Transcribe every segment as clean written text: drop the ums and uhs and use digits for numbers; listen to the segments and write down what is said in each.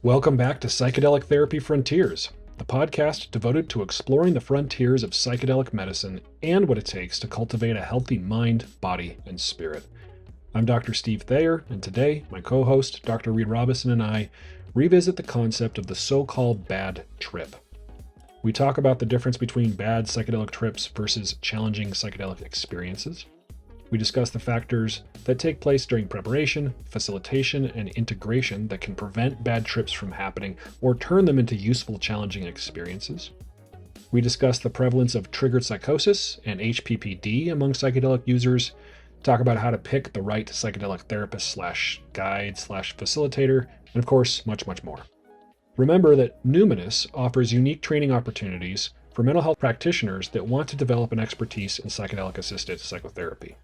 Welcome back to Psychedelic Therapy Frontiers, the podcast devoted to exploring the frontiers of psychedelic medicine and what it takes to cultivate a healthy mind, body, and spirit. I'm Dr. Steve Thayer, and today my co-host, Dr. Reid Robison, and I revisit the concept of the so-called bad trip. We talk about the difference between bad psychedelic trips versus challenging psychedelic experiences. We discuss the factors that take place during preparation, facilitation, and integration that can prevent bad trips from happening or turn them into useful, challenging experiences. We discuss the prevalence of triggered psychosis and HPPD among psychedelic users, talk about how to pick the right psychedelic therapist / guide / facilitator, and of course, much, much more. Remember that Numinous offers unique training opportunities for mental health practitioners that want to develop an expertise in psychedelic-assisted psychotherapy.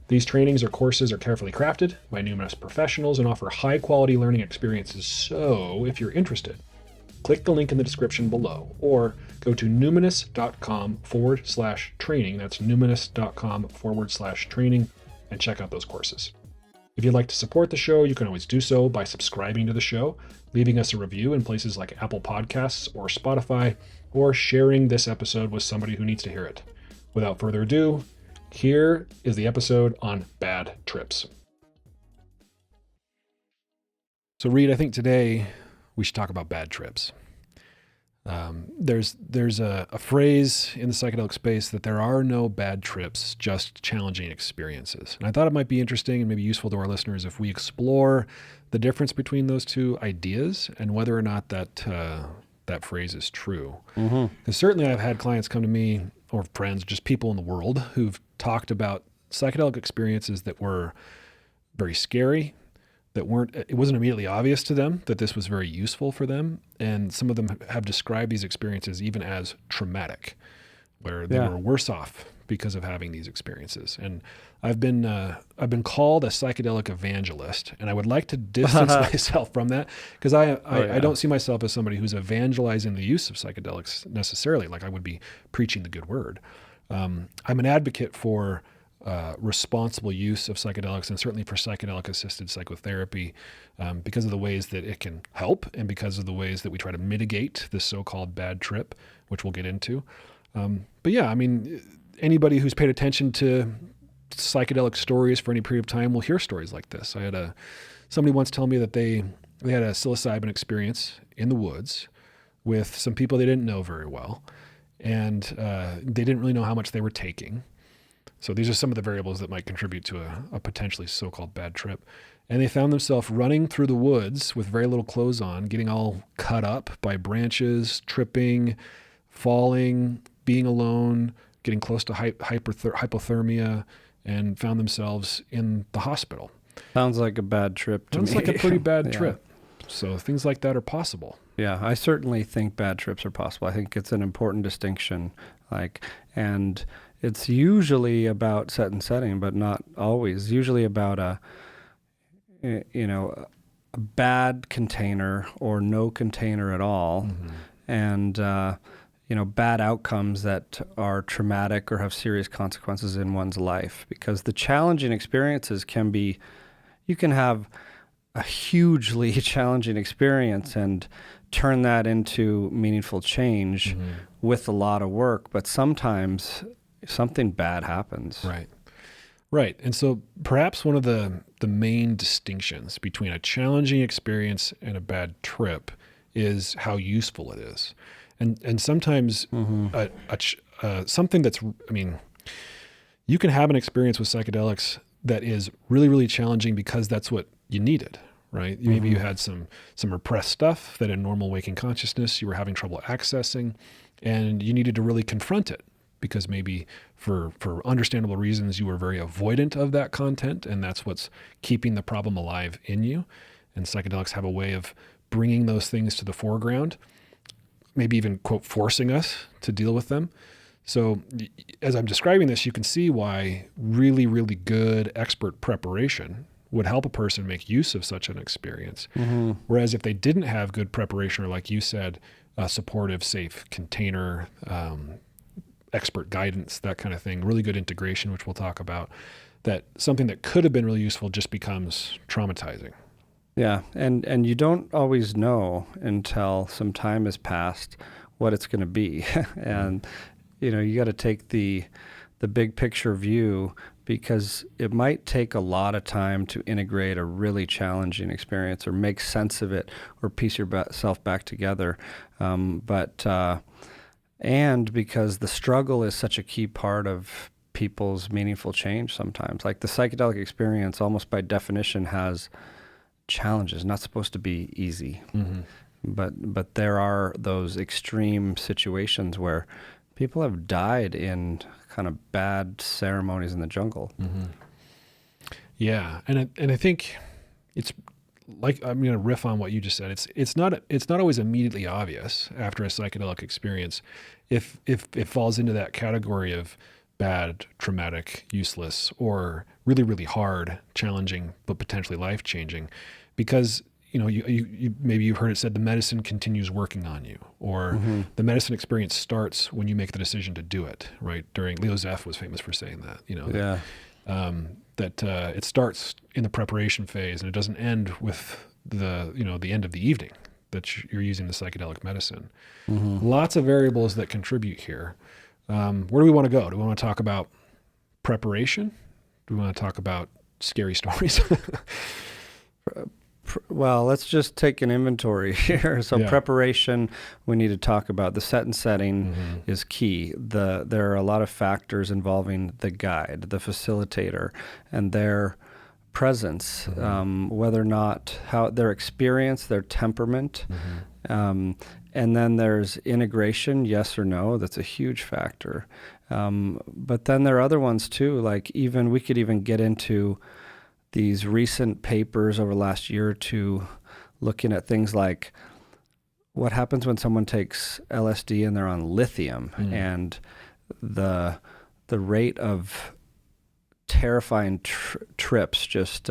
These trainings or courses are carefully crafted by Numinous professionals and offer high-quality learning experiences, so if you're interested, click the link in the description below or go to numinous.com/training, that's numinous.com/training, and check out those courses. If you'd like to support the show, you can always do so by subscribing to the show, leaving us a review in places like Apple Podcasts or Spotify, or sharing this episode with somebody who needs to hear it. Without further ado, here is the episode on bad trips. So Reid, I think today we should talk about bad trips. There's a phrase in the psychedelic space that there are no bad trips, just challenging experiences. And I thought it mimight be interesting and maybe useful to our listeners if we explore the difference between those two ideas and whether or not that phrase is true. Because certainly I've had clients come to me, or friends, just people in the world, who've talked about psychedelic experiences that were very scary, it wasn't immediately obvious to them that this was very useful for them. And some of them have described these experiences even as traumatic, where they were worse off because of having these experiences. And I've been called a psychedelic evangelist, and I would like to distance myself from that because I don't see myself as somebody who's evangelizing the use of psychedelics necessarily, like I would be preaching the good word. I'm an advocate for responsible use of psychedelics, and certainly for psychedelic-assisted psychotherapy, because of the ways that it can help and because of the ways that we try to mitigate this so-called bad trip, which we'll get into. But yeah, I mean, anybody who's paid attention to psychedelic stories for any period of time will hear stories like this. I had somebody once tell me that they had a psilocybin experience in the woods with some people they didn't know very well, and they didn't really know how much they were taking. So these are some of the variables that might contribute to a potentially so-called bad trip. And they found themselves running through the woods with very little clothes on, getting all cut up by branches, tripping, falling, being alone, getting close to hypothermia, and found themselves in the hospital. Sounds like a bad trip to me. Sounds like a pretty bad trip. So things like that are possible. Yeah, I certainly think bad trips are possible. I think it's an important distinction. And it's usually about set and setting, but not always. Usually about a bad container or no container at all, and bad outcomes that are traumatic or have serious consequences in one's life. Because the challenging experiences you can have a hugely challenging experience and turn that into meaningful change with a lot of work, but sometimes something bad happens. Right. And so perhaps one of the main distinctions between a challenging experience and a bad trip is how useful it is. And sometimes something that's, you can have an experience with psychedelics that is really, really challenging because that's what you needed, right? Maybe you had some repressed stuff that in normal waking consciousness you were having trouble accessing, and you needed to really confront it because maybe for understandable reasons you were very avoidant of that content, and that's what's keeping the problem alive in you. And psychedelics have a way of bringing those things to the foreground, maybe even, quote, forcing us to deal with them. So as I'm describing this, you can see why really, really good expert preparation would help a person make use of such an experience. Whereas if they didn't have good preparation, or like you said, a supportive, safe container, expert guidance, that kind of thing, really good integration, which we'll talk about, that something that could have been really useful just becomes traumatizing. Yeah, and you don't always know until some time has passed what it's going to be, and you got to take the big picture view, because it might take a lot of time to integrate a really challenging experience or make sense of it or piece yourself back together, and because the struggle is such a key part of people's meaningful change sometimes. Like the psychedelic experience, almost by definition, has challenges, not supposed to be easy. Mm-hmm. But there are those extreme situations where people have died in kind of bad ceremonies in the jungle. Mm-hmm. Yeah, and I think it's like, I'm going to riff on what you just said. It's not always immediately obvious after a psychedelic experience if it falls into that category of bad, traumatic, useless, or really, really hard, challenging, but potentially life-changing, because you maybe you've heard it said the medicine continues working on you, or the medicine experience starts when you make the decision to do it. Right? During Leo Zeff was famous for saying that. Yeah. That it starts in the preparation phase and it doesn't end with the end of the evening that you're using the psychedelic medicine. Mm-hmm. Lots of variables that contribute here. Where do we want to go? Do we want to talk about preparation? Do we want to talk about scary stories? Well, let's just take an inventory here. So preparation, we need to talk about. The set and setting is key. There are a lot of factors involving the guide, the facilitator, and their presence, whether or not, how their experience, their temperament. And then there's integration, yes or no. That's a huge factor. But then there are other ones too, like we could even get into these recent papers over the last year or two looking at things like what happens when someone takes LSD and they're on lithium, and the rate of terrifying trips just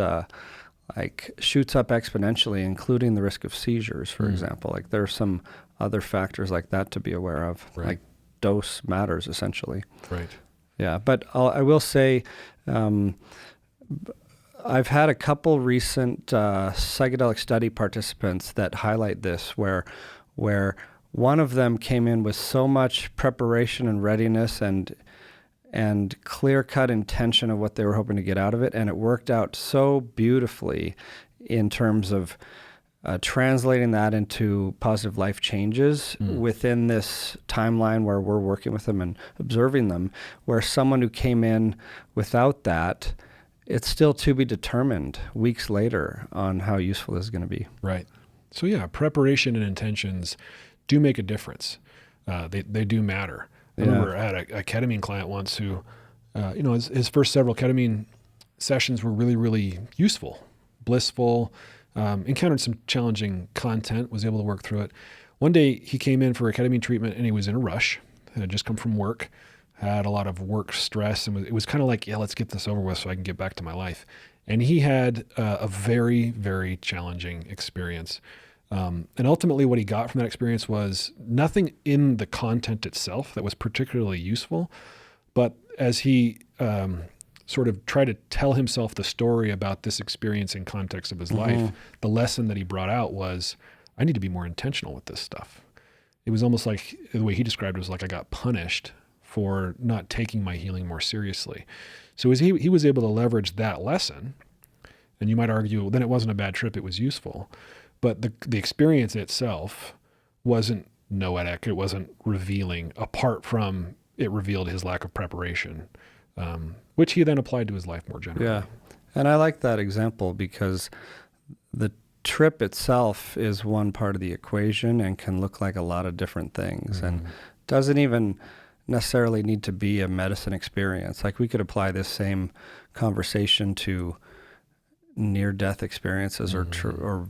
like shoots up exponentially, including the risk of seizures, for example. Like there are some other factors like that to be aware of. Right. Like dose matters essentially. Right. Yeah, but I will say, I've had a couple recent psychedelic study participants that highlight this, where one of them came in with so much preparation and readiness and clear-cut intention of what they were hoping to get out of it, and it worked out so beautifully in terms of translating that into positive life changes within this timeline where we're working with them and observing them, where someone who came in without that, it's still to be determined weeks later on how useful this is going to be. Right. So yeah, preparation and intentions do make a difference. They do matter. I remember I had a ketamine client once who, his first several ketamine sessions were really, really useful, blissful, encountered some challenging content, was able to work through it. One day he came in for a ketamine treatment and he was in a rush, had just come from work, had a lot of work stress, and it was kind of like, let's get this over with so I can get back to my life. And he had a very, very challenging experience. And ultimately what he got from that experience was nothing in the content itself that was particularly useful, but as he sort of tried to tell himself the story about this experience in context of his life, the lesson that he brought out was, I need to be more intentional with this stuff. It was almost like, the way he described it was like I got punished for not taking my healing more seriously. So as he was able to leverage that lesson, and you might argue, well, then it wasn't a bad trip, it was useful. But the experience itself wasn't noetic, it wasn't revealing, apart from it revealed his lack of preparation, which he then applied to his life more generally. Yeah, and I like that example because the trip itself is one part of the equation and can look like a lot of different things, and doesn't even necessarily need to be a medicine experience. Like we could apply this same conversation to near-death experiences or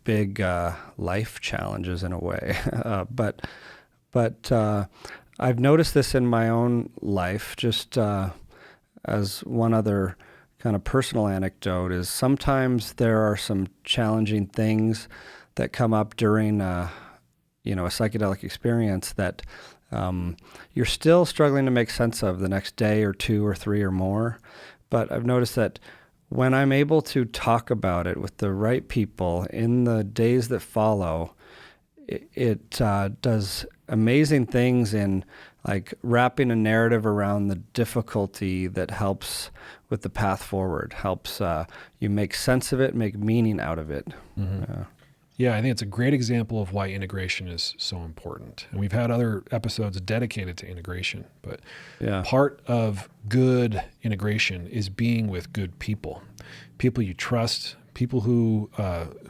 big life challenges in a way. But I've noticed this in my own life, just as one other kind of personal anecdote, is sometimes there are some challenging things that come up during a psychedelic experience that you're still struggling to make sense of the next day or two or three or more. But I've noticed that when I'm able to talk about it with the right people in the days that follow, it does amazing things in like wrapping a narrative around the difficulty that helps with the path forward, helps you make sense of it, make meaning out of it. Mm-hmm. Yeah, I think it's a great example of why integration is so important. And we've had other episodes dedicated to integration, but part of good integration is being with good people you trust, people who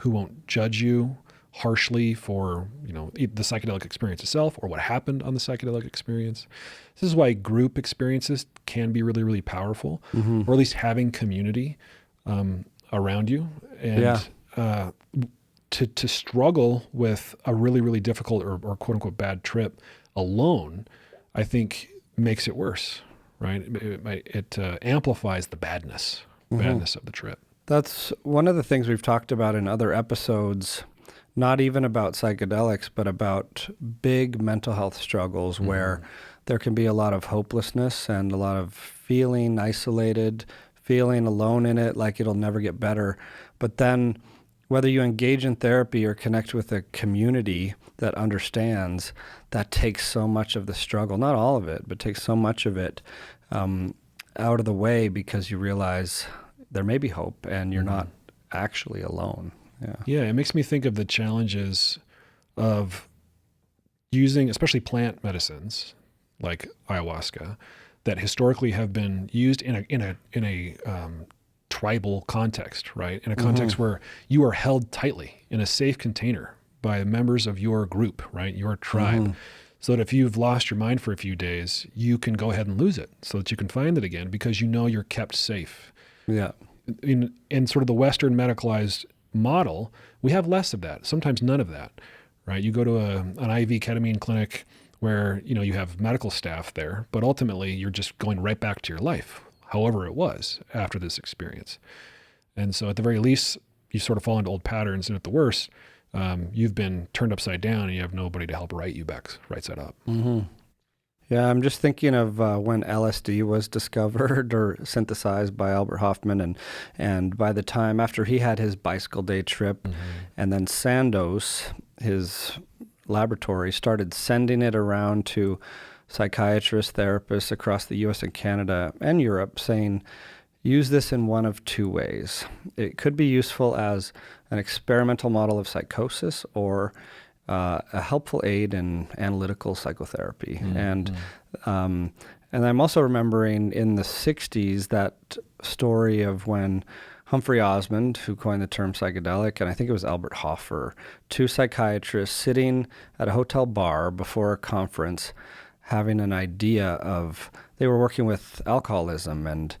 won't judge you harshly for, the psychedelic experience itself or what happened on the psychedelic experience. This is why group experiences can be really, really powerful, or at least having community around you. And to struggle with a really, really difficult or quote unquote bad trip alone, I think makes it worse, right? It amplifies the badness of the trip. That's one of the things we've talked about in other episodes, not even about psychedelics, but about big mental health struggles where there can be a lot of hopelessness and a lot of feeling isolated, feeling alone in it, like it'll never get better. But then whether you engage in therapy or connect with a community that understands, that takes so much of the struggle, not all of it, but takes so much of it out of the way, because you realize there may be hope and you're not actually alone. Yeah, it makes me think of the challenges of using, especially plant medicines like ayahuasca, that historically have been used in a tribal context, right? In a context where you are held tightly in a safe container by members of your group, right? Your tribe. So that if you've lost your mind for a few days, you can go ahead and lose it so that you can find it again because you're kept safe. Yeah. In sort of the Western medicalized model, we have less of that, sometimes none of that, right? You go to an IV ketamine clinic where, you have medical staff there, but ultimately you're just going right back to your life, however it was after this experience. And so at the very least, you sort of fall into old patterns, and at the worst, you've been turned upside down and you have nobody to help right side up. Yeah, I'm just thinking of when LSD was discovered or synthesized by Albert Hofmann, and by the time after he had his bicycle day trip, and then Sandoz, his laboratory, started sending it around to psychiatrists, therapists across the U.S. and Canada and Europe, saying, use this in one of two ways. It could be useful as an experimental model of psychosis or a helpful aid in analytical psychotherapy. And I'm also remembering in the 60s that story of when Humphrey Osmond, who coined the term psychedelic, and I think it was Albert Hoffer, two psychiatrists sitting at a hotel bar before a conference having an idea of, they were working with alcoholism, and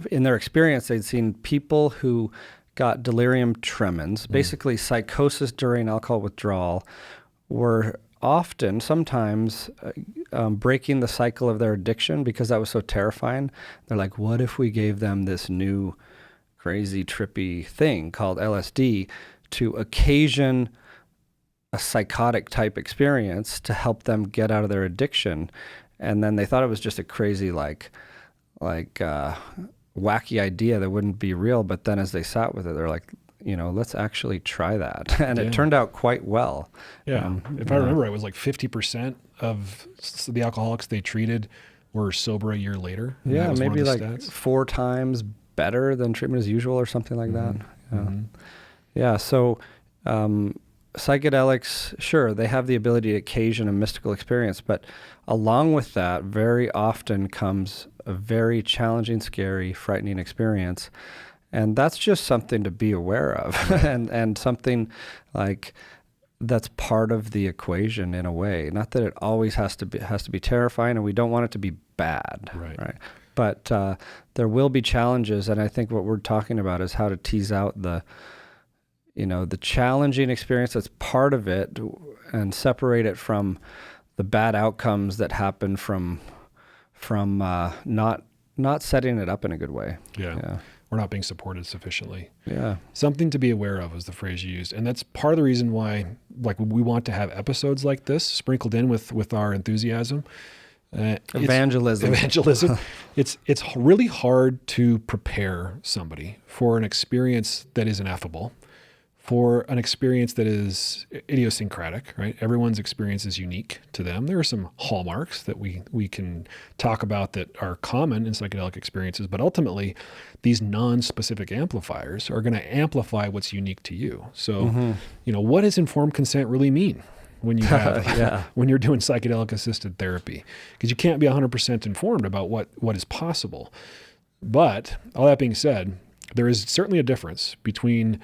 in their experience they'd seen people who got delirium tremens, basically psychosis during alcohol withdrawal, were often, sometimes, breaking the cycle of their addiction because that was so terrifying. They're like, what if we gave them this new crazy trippy thing called LSD to occasion a psychotic type experience to help them get out of their addiction? And then they thought it was just a crazy wacky idea that wouldn't be real, but then as they sat with it, they're like, let's actually try that. And it turned out quite well. Yeah. If I remember, it was like 50% of the alcoholics they treated were sober a year later. Yeah, maybe like stats. 4 times better than treatment as usual or something like that. Yeah. So psychedelics, sure, they have the ability to occasion a mystical experience, but along with that, very often comes a very challenging, scary, frightening experience. And that's just something to be aware of and something like that's part of the equation in a way. Not that it always has to be terrifying, and we don't want it to be bad. Right? But there will be challenges, and I think what we're talking about is how to tease out the challenging experience that's part of it and separate it from the bad outcomes that happen from not setting it up in a good way. Yeah. We're not being supported sufficiently. Yeah. Something to be aware of is the phrase you used. And that's part of the reason why we want to have episodes like this sprinkled in with our enthusiasm. Evangelism. It's really hard to prepare somebody for an experience that is ineffable, for an experience that is idiosyncratic, right? Everyone's experience is unique to them. There are some hallmarks that we can talk about that are common in psychedelic experiences, but ultimately these non-specific amplifiers are going to amplify what's unique to you. So, what does informed consent really mean when you have, when you're doing psychedelic assisted therapy? Because you can't be 100% informed about what is possible. But all that being said, there is certainly a difference between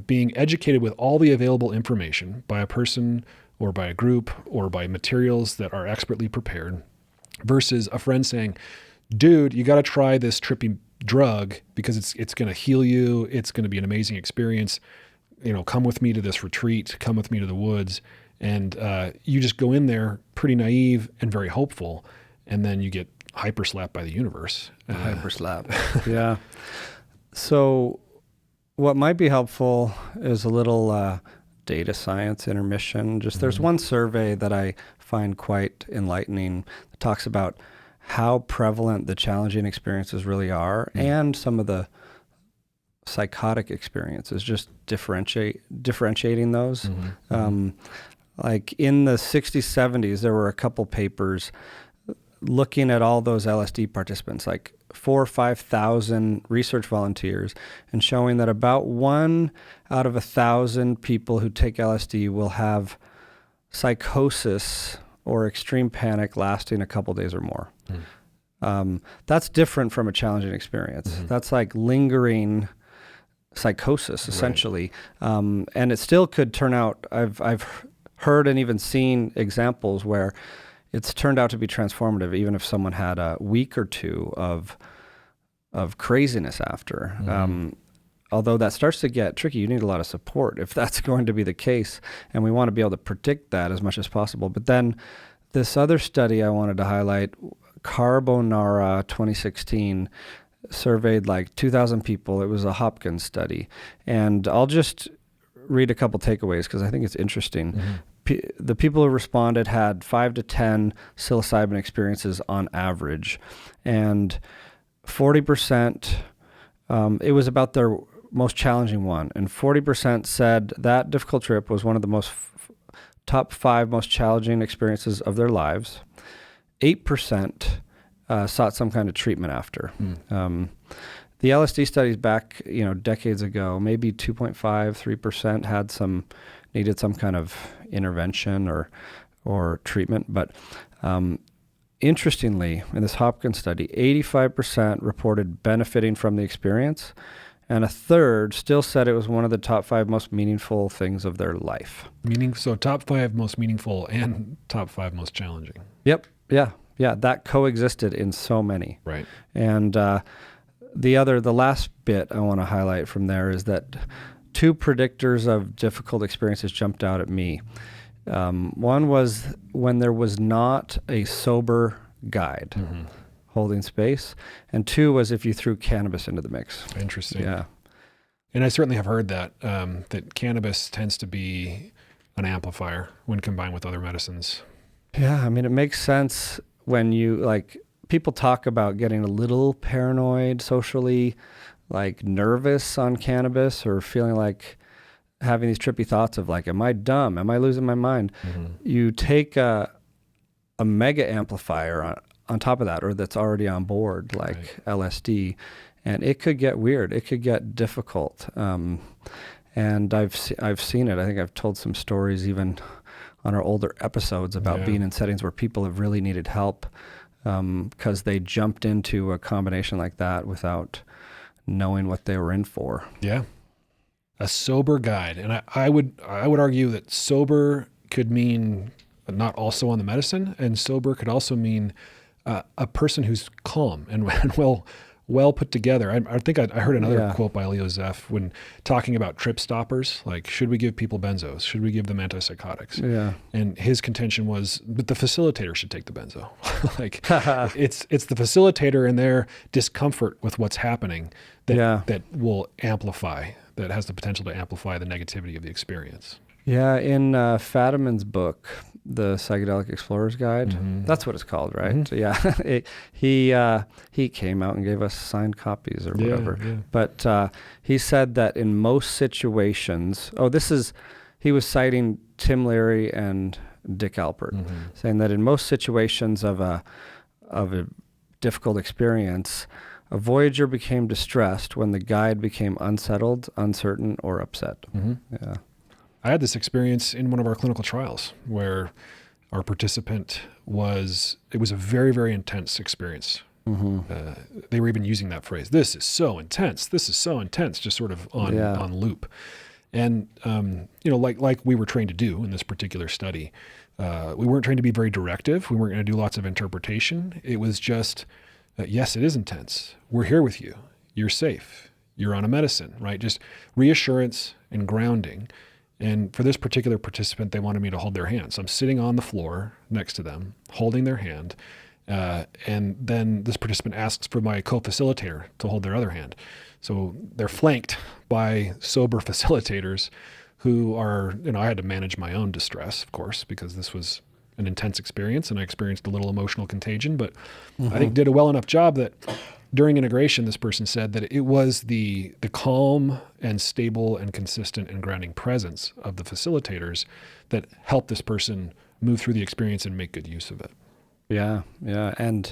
being educated with all the available information by a person or by a group or by materials that are expertly prepared versus a friend saying, dude, you got to try this trippy drug because it's going to heal you. It's going to be an amazing experience. Come with me to this retreat, come with me to the woods. And you just go in there pretty naive and very hopeful. And then you get hyper slapped by the universe. Hyper slap. Yeah. So what might be helpful is a little data science intermission. There's one survey that I find quite enlightening that talks about how prevalent the challenging experiences really are and some of the psychotic experiences, just differentiating those. Like in the 60s, 70s, there were a couple papers looking at all those LSD participants, like 4,000 or 5,000 research volunteers, and showing that about 1 out of 1,000 people who take LSD will have psychosis or extreme panic lasting a couple days or more. That's different from a challenging experience. That's like lingering psychosis, essentially. Right. And it still could turn out, I've heard and even seen examples where it's turned out to be transformative, even if someone had a week or two of craziness after. Although that starts to get tricky, you need a lot of support if that's going to be the case, and we want to be able to predict that as much as possible. But then this other study I wanted to highlight, Carbonara 2016, surveyed like 2,000 people. It was a Hopkins study. And I'll just read a couple takeaways because I think it's interesting. The people who responded had 5 to 10 psilocybin experiences on average, and 40%, it was about their most challenging one, and 40% said that difficult trip was one of the top 5 most challenging experiences of their lives. 8% sought some kind of treatment after. The LSD studies back, decades ago, maybe 2.5, 3% needed some kind of intervention or treatment. But interestingly, in this Hopkins study, 85% reported benefiting from the experience, and a third still said it was one of the top 5 most meaningful things of their life. So top 5 most meaningful and top 5 most challenging. Yep. Yeah. That coexisted in so many. Right. And the last bit I want to highlight from there is that 2 predictors of difficult experiences jumped out at me. One was when there was not a sober guide holding space, and 2 was if you threw cannabis into the mix. Interesting. Yeah. And I certainly have heard that that cannabis tends to be an amplifier when combined with other medicines. Yeah, I mean, it makes sense when people talk about getting a little paranoid socially, like nervous on cannabis, or feeling like having these trippy thoughts of like, am I dumb? Am I losing my mind? You take a mega amplifier on top of that, or that's already on board, like LSD, and it could get weird. It could get difficult. And I've seen it. I think I've told some stories even on our older episodes about being in settings where people have really needed help because they jumped into a combination like that without knowing what they were in for. Yeah. A sober guide. And I would argue that sober could mean not also on the medicine, and sober could also mean a person who's calm and well put together. I think I heard another quote by Leo Zeff when talking about trip stoppers, like, should we give people benzos? Should we give them antipsychotics? Yeah. And his contention was, but the facilitator should take the benzo. Like, it's the facilitator and their discomfort with what's happening that will amplify, that has the potential to amplify the negativity of the experience. Yeah, in Fadiman's book, The Psychedelic Explorer's Guide, that's what it's called, right? So, yeah, he came out and gave us signed copies or whatever. Yeah. But he said that in most situations, he was citing Tim Leary and Dick Alpert, saying that in most situations of a difficult experience, a voyager became distressed when the guide became unsettled, uncertain, or upset. Yeah. I had this experience in one of our clinical trials where our participant it was a very, very intense experience. They were even using that phrase, "This is so intense. This is so intense," just sort of on loop. And, like we were trained to do in this particular study, we weren't trained to be very directive. We weren't going to do lots of interpretation. It was just, yes, it is intense. We're here with you. You're safe. You're on a medicine, right? Just reassurance and grounding. And for this particular participant, they wanted me to hold their hand. So I'm sitting on the floor next to them, holding their hand. And then this participant asks for my co-facilitator to hold their other hand. So they're flanked by sober facilitators who are, I had to manage my own distress, of course, because this was an intense experience and I experienced a little emotional contagion, but I think did a well enough job that during integration, this person said that it was the calm and stable and consistent and grounding presence of the facilitators that helped this person move through the experience and make good use of it. Yeah. And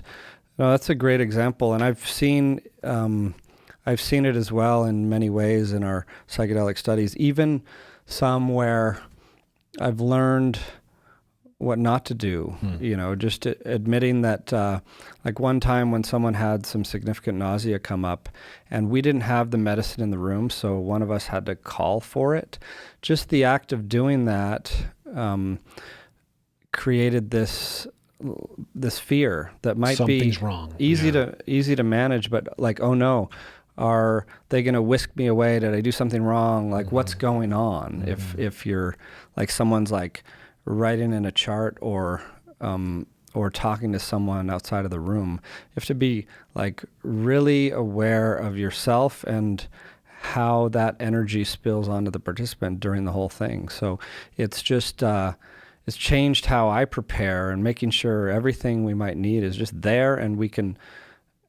that's a great example. And I've seen it as well in many ways in our psychedelic studies, even some where I've learned what not to do, just admitting that, like one time when someone had some significant nausea come up and we didn't have the medicine in the room, so one of us had to call for it. Just the act of doing that created this fear that might Something's be wrong. easy to manage, but like, oh no, are they going to whisk me away? Did I do something wrong? Like, what's going on? If you're like someone's like writing in a chart or talking to someone outside of the room, you have to be like really aware of yourself and how that energy spills onto the participant during the whole thing. So it's just it's changed how I prepare and making sure everything we might need is just there and we can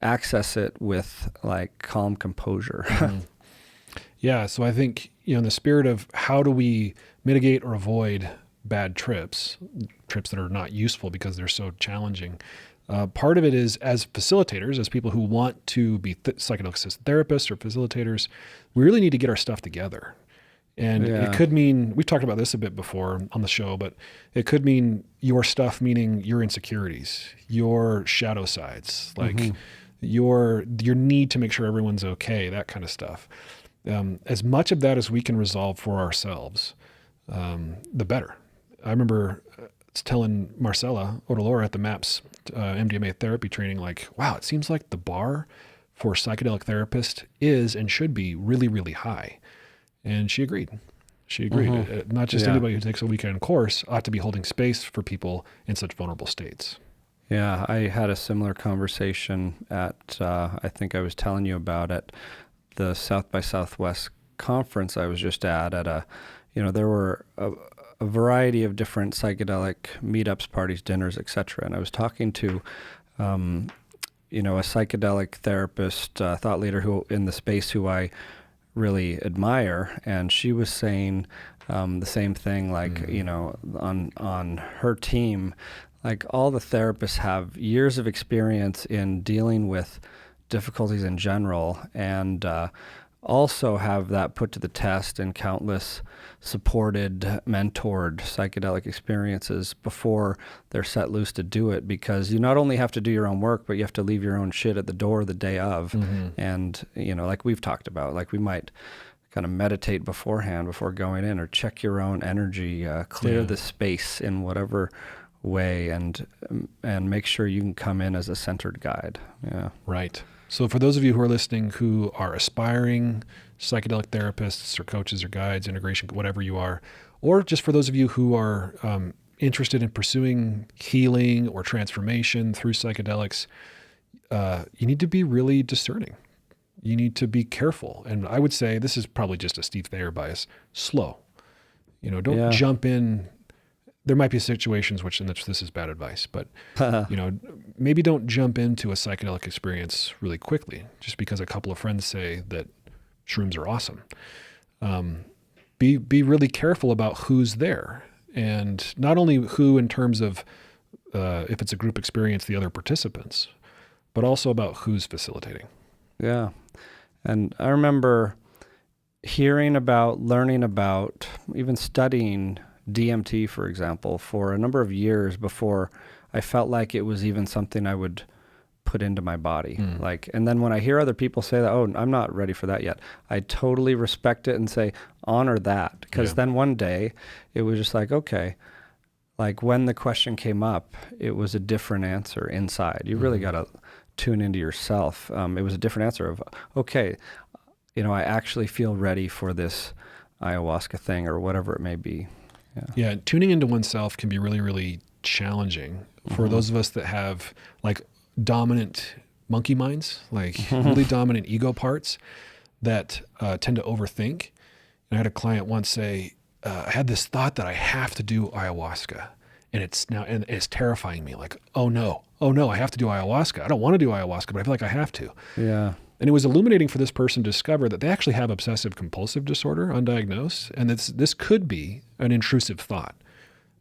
access it with like calm composure. Yeah. So I think, in the spirit of how do we mitigate or avoid bad trips that are not useful because they're so challenging. Part of it is as facilitators, as people who want to be psychedelic-assisted therapists or facilitators, we really need to get our stuff together. And it could mean, we've talked about this a bit before on the show, but it could mean your stuff, meaning your insecurities, your shadow sides, like your need to make sure everyone's okay, that kind of stuff. As much of that as we can resolve for ourselves, the better. I remember telling Marcella Odalora at the MAPS MDMA therapy training, like, wow, it seems like the bar for psychedelic therapist is and should be really, really high. And she agreed. Not just anybody who takes a weekend course ought to be holding space for people in such vulnerable states. Yeah, I had a similar conversation at, I think I was telling you about at the South by Southwest conference I was just at there were a variety of different psychedelic meetups, parties, dinners, etc. And I was talking to, a psychedelic therapist, thought leader who in the space who I really admire, and she was saying the same thing. Like, on her team, like all the therapists have years of experience in dealing with difficulties in general, and also have that put to the test in countless supported, mentored psychedelic experiences before they're set loose to do it, because you not only have to do your own work, but you have to leave your own shit at the door the day of. And, like we've talked about, like we might kind of meditate beforehand before going in, or check your own energy, clear the space in whatever way, and make sure you can come in as a centered guide. Yeah. Right. So for those of you who are listening who are aspiring psychedelic therapists or coaches or guides, integration, whatever you are, or just for those of you who are interested in pursuing healing or transformation through psychedelics, you need to be really discerning. You need to be careful. And I would say, this is probably just a Steve Thayer bias, slow. Don't jump in. There might be situations in which this is bad advice, but maybe don't jump into a psychedelic experience really quickly just because a couple of friends say that shrooms are awesome. Be really careful about who's there, and not only who in terms of if it's a group experience, the other participants, but also about who's facilitating. Yeah. And I remember hearing about, learning about, even studying DMT, for example, for a number of years before I felt like it was even something I would put into my body. And then when I hear other people say that, oh, I'm not ready for that yet, I totally respect it and say, honor that. Because then one day it was just like, okay, like when the question came up, it was a different answer inside. You really got to tune into yourself. It was a different answer of, okay, I actually feel ready for this ayahuasca thing or whatever it may be. Yeah, tuning into oneself can be really, really challenging for those of us that have like dominant monkey minds, like really dominant ego parts that tend to overthink. And I had a client once say, I had this thought that I have to do ayahuasca, and it's terrifying me. Like, oh no, I have to do ayahuasca. I don't want to do ayahuasca, but I feel like I have to. Yeah. And it was illuminating for this person to discover that they actually have obsessive compulsive disorder undiagnosed, and this could be an intrusive thought.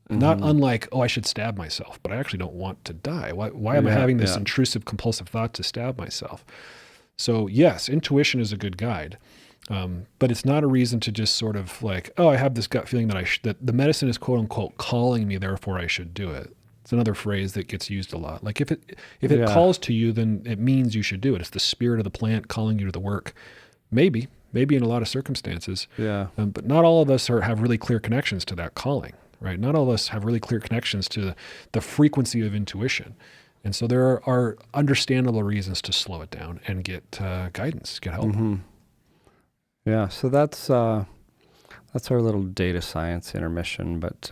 Not unlike, I should stab myself, but I actually don't want to die. Why am I having this intrusive compulsive thought to stab myself? So yes, intuition is a good guide, but it's not a reason to just sort of like, I have this gut feeling that the medicine is quote unquote calling me, therefore I should do it. It's another phrase that gets used a lot. Like if it calls to you, then it means you should do it. It's the spirit of the plant calling you to the work. Maybe in a lot of circumstances. Yeah. But not all of us have really clear connections to that calling, right? Not all of us have really clear connections to the frequency of intuition. And so there are understandable reasons to slow it down and get guidance, get help. Yeah. So that's our little data science intermission, but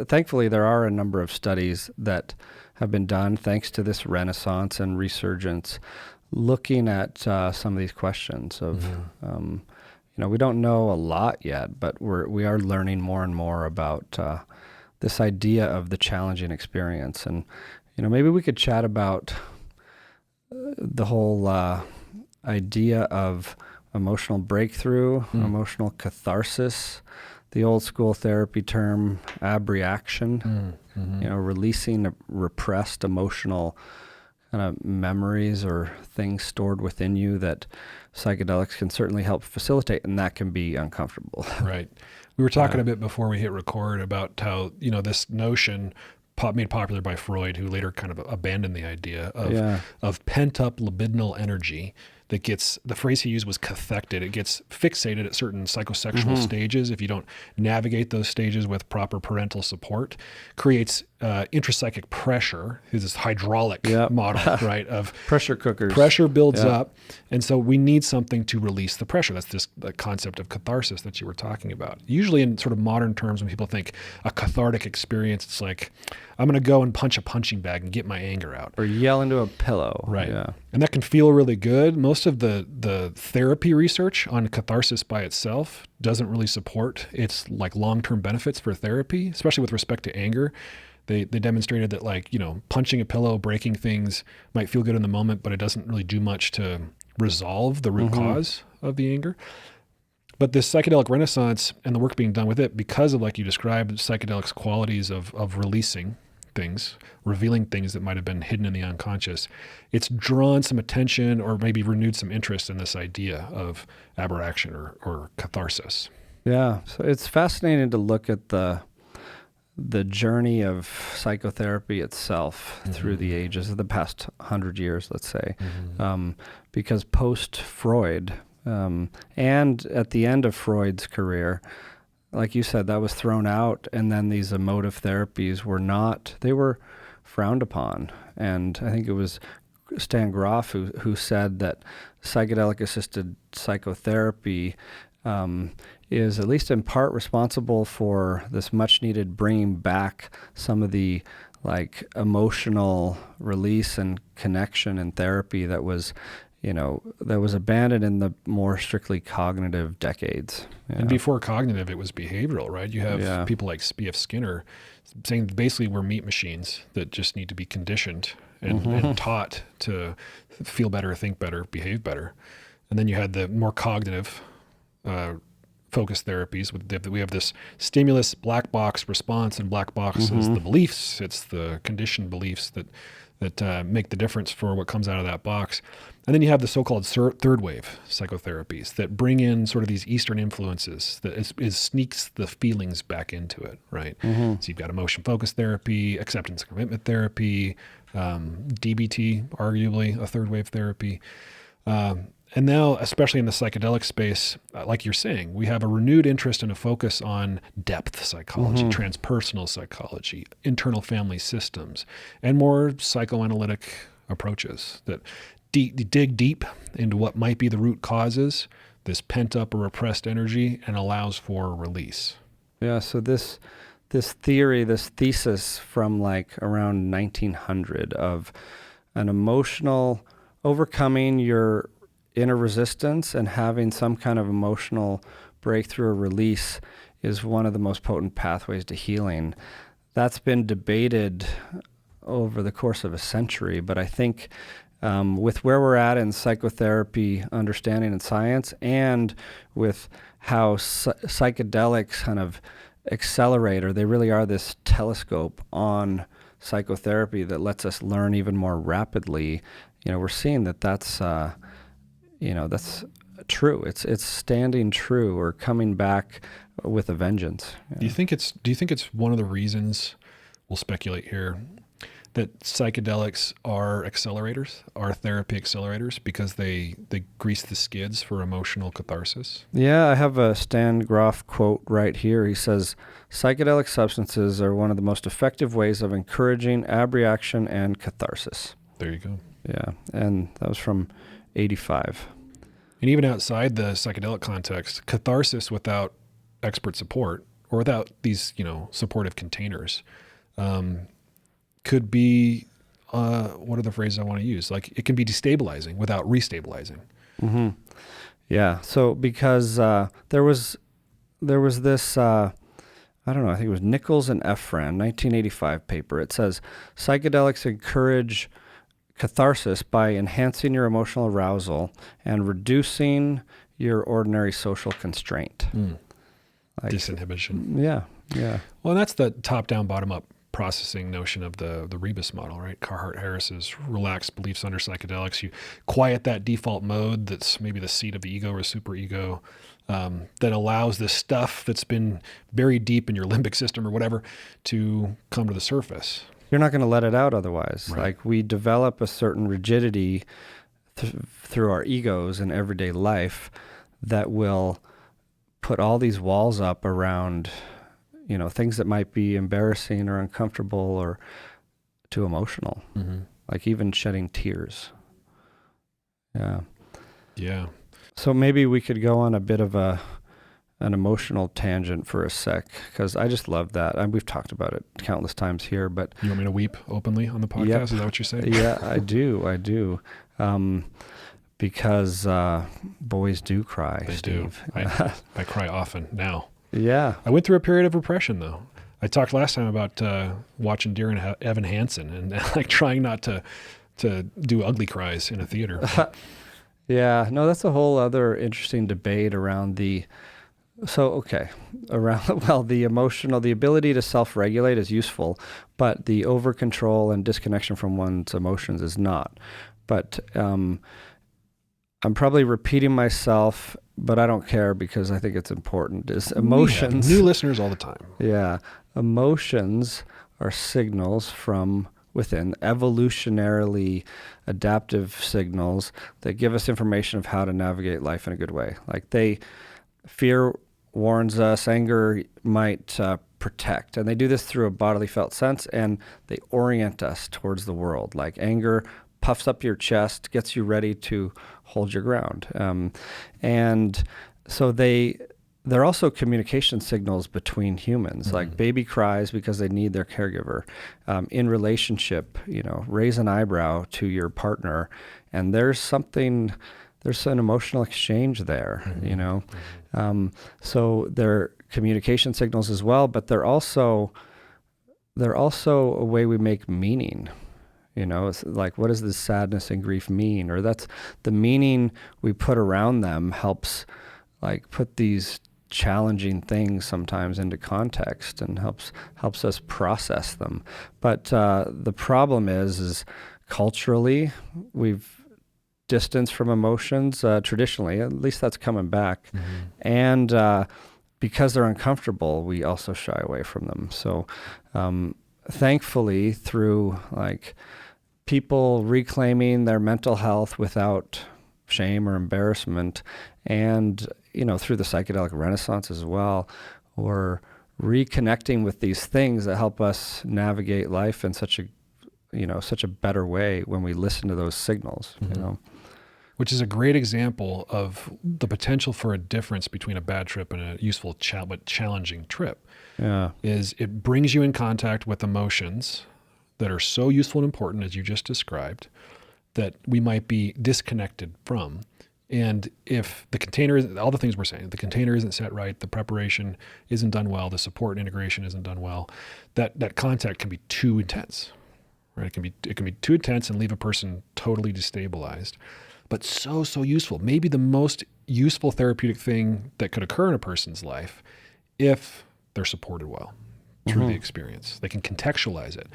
thankfully there are a number of studies that have been done thanks to this renaissance and resurgence, looking at some of these questions of, we don't know a lot yet, but we are learning more and more about this idea of the challenging experience. And, maybe we could chat about the whole idea of emotional breakthrough, emotional catharsis, the old school therapy term abreaction, releasing repressed emotional kind of memories or things stored within you that psychedelics can certainly help facilitate, and that can be uncomfortable. Right. We were talking a bit before we hit record about how, this notion made popular by Freud, who later kind of abandoned the idea of pent-up libidinal energy that gets, the phrase he used was cathected. It gets fixated at certain psychosexual stages. If you don't navigate those stages with proper parental support, creates intrapsychic pressure. Is this hydraulic model, right? Of pressure cookers. Pressure builds up, and so we need something to release the pressure. That's the concept of catharsis that you were talking about. Usually in sort of modern terms, when people think a cathartic experience, it's like, I'm going to go and punch a punching bag and get my anger out. Or yell into a pillow. Right. Yeah. And that can feel really good. Most of the therapy research on catharsis by itself doesn't really support its like long-term benefits for therapy, especially with respect to anger. They demonstrated that punching a pillow, breaking things might feel good in the moment, but it doesn't really do much to resolve the root cause of the anger. But this psychedelic renaissance and the work being done with it, because of, like you described, psychedelics' qualities of releasing things, revealing things that might have been hidden in the unconscious, it's drawn some attention or maybe renewed some interest in this idea of abreaction or catharsis. Yeah, so it's fascinating to look at the journey of psychotherapy itself through the ages of the past 100 years, let's say, because post-Freud, and at the end of Freud's career, like you said, that was thrown out, and then these emotive therapies were frowned upon. And I think it was Stan Grof who said that psychedelic-assisted psychotherapy is at least in part responsible for this much-needed bringing back some of the emotional release and connection and therapy that was that was abandoned in the more strictly cognitive decades. And before cognitive, it was behavioral, right? You have people like B.F. Skinner saying basically we're meat machines that just need to be conditioned and taught to feel better, think better, behave better. And then you had the more cognitive focused therapies. We have this stimulus black box response, and black box is the beliefs. It's the conditioned beliefs that make the difference for what comes out of that box. And then you have the so-called third wave psychotherapies that bring in sort of these Eastern influences that sneaks the feelings back into it, right? So you've got emotion-focused therapy, acceptance and commitment therapy, DBT, arguably a third wave therapy. And now, especially in the psychedelic space, like you're saying, we have a renewed interest and a focus on depth psychology, transpersonal psychology, internal family systems, and more psychoanalytic approaches that dig deep into what might be the root causes, this pent-up or repressed energy, and allows for release. Yeah, so this thesis from like around 1900 of an emotional overcoming your inner resistance and having some kind of emotional breakthrough or release is one of the most potent pathways to healing. That's been debated over the course of a century, but I think with where we're at in psychotherapy understanding and science, and with how psychedelics kind of accelerate, or they really are this telescope on psychotherapy that lets us learn even more rapidly, we're seeing that's true. It's standing true or coming back with a vengeance. Yeah. Do you think it's one of the reasons, we'll speculate here, that psychedelics are accelerators, are therapy accelerators, because they grease the skids for emotional catharsis? Yeah, I have a Stan Grof quote right here. He says, "Psychedelic substances are one of the most effective ways of encouraging abreaction and catharsis." There you go. Yeah, and that was from 85. And even outside the psychedelic context, catharsis without expert support or without these, supportive containers, could be, what are the phrases I want to use? Like, it can be destabilizing without restabilizing. Mm-hmm. Yeah. So because there was this, I don't know, I think it was Nichols and Efran, 1985 paper. It says, psychedelics encourage catharsis by enhancing your emotional arousal and reducing your ordinary social constraint. Like, disinhibition. Yeah. Well, and that's the top-down, bottom-up processing notion of the Rebus model, right? Carhart-Harris's relaxed beliefs under psychedelics. You quiet that default mode that's maybe the seat of the ego or superego, that allows this stuff that's been buried deep in your limbic system or whatever to come to the surface. You're not going to let it out otherwise. Right. Like, we develop a certain rigidity through our egos in everyday life that will put all these walls up around, things that might be embarrassing or uncomfortable or too emotional, like even shedding tears. Yeah. Yeah. So maybe we could go on a bit of an emotional tangent for a sec, because I just love that. And we've talked about it countless times here, but... You want me to weep openly on the podcast? Yep. Is that what you're saying? Yeah, I do. Because boys do cry, They Steve. do. I cry often now. Yeah. I went through a period of repression, though. I talked last time about watching Dear Evan Hansen and like trying not to do ugly cries in a theater. Yeah, no, that's a whole other interesting debate around the emotional, the ability to self-regulate is useful, but the over-control and disconnection from one's emotions is not. But I'm probably repeating myself, but I don't care because I think it's important. Is emotions. New listeners all the time. Yeah. Emotions are signals from within, evolutionarily adaptive signals that give us information of how to navigate life in a good way. Like fear warns us, anger might protect. And they do this through a bodily felt sense, and they orient us towards the world. Like anger puffs up your chest, gets you ready to hold your ground. And so they they're also communication signals between humans. Like baby cries because they need their caregiver. In relationship, raise an eyebrow to your partner, and there's an emotional exchange there, so they're communication signals as well, but they're also a way we make meaning. It's like, what does this sadness and grief mean? Or that's the meaning we put around them helps like put these challenging things sometimes into context and helps us process them. But the problem is culturally we've distanced from emotions traditionally. At least that's coming back, and because they're uncomfortable, we also shy away from them. So thankfully, through like people reclaiming their mental health without shame or embarrassment, and through the psychedelic renaissance as well, or reconnecting with these things that help us navigate life in such a better way when we listen to those signals. Which is a great example of the potential for a difference between a bad trip and a useful but challenging trip. Yeah, is it brings you in contact with emotions that are so useful and important, as you just described, that we might be disconnected from. And if the container, all the things we're saying, the container isn't set right, the preparation isn't done well, the support and integration isn't done well, that contact can be too intense, right? It can be too intense and leave a person totally destabilized, but so useful. Maybe the most useful therapeutic thing that could occur in a person's life if they're supported well through the experience. They can contextualize it.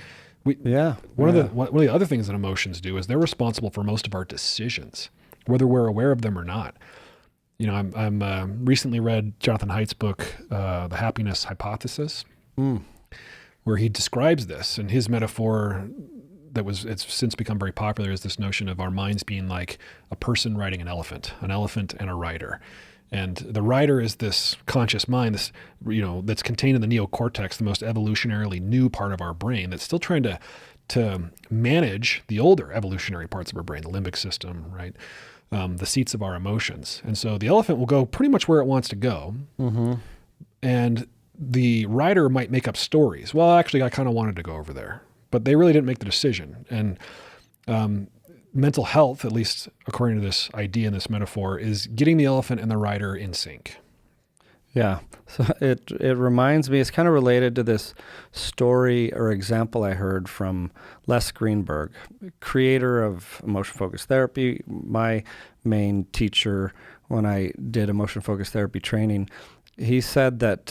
One of the other things that emotions do is they're responsible for most of our decisions, whether we're aware of them or not. I'm recently read Jonathan Haidt's book, The Happiness Hypothesis, where he describes this, and his metaphor it's since become very popular is this notion of our minds being like a person riding an elephant and a rider. And the rider is this conscious mind, this, that's contained in the neocortex, the most evolutionarily new part of our brain that's still trying to manage the older evolutionary parts of our brain, the limbic system, right? The seats of our emotions. And so the elephant will go pretty much where it wants to go. And the rider might make up stories. Well, actually, I kind of wanted to go over there, but they really didn't make the decision. And mental health, at least according to this idea and this metaphor, is getting the elephant and the rider in sync. Yeah. So it reminds me, it's kind of related to this story or example I heard from Les Greenberg, creator of emotion-focused therapy, my main teacher when I did emotion-focused therapy training. He said that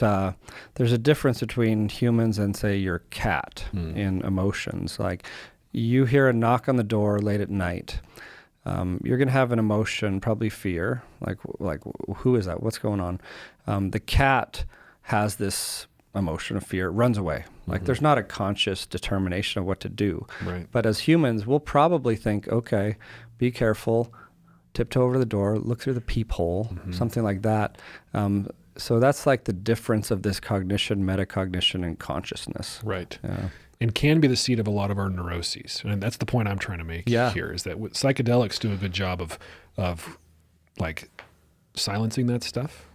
there's a difference between humans and, say, your cat in emotions. Like, you hear a knock on the door late at night. You're going to have an emotion, probably fear, like who is that? What's going on? The cat has this emotion of fear, runs away. Like, there's not a conscious determination of what to do. Right. But as humans, we'll probably think, okay, be careful, tiptoe over the door, look through the peephole, something like that. So that's like the difference of this cognition, metacognition, and consciousness. Right. Yeah. And can be the seat of a lot of our neuroses. And that's the point I'm trying to make here, is that psychedelics do a good job of like silencing that stuff,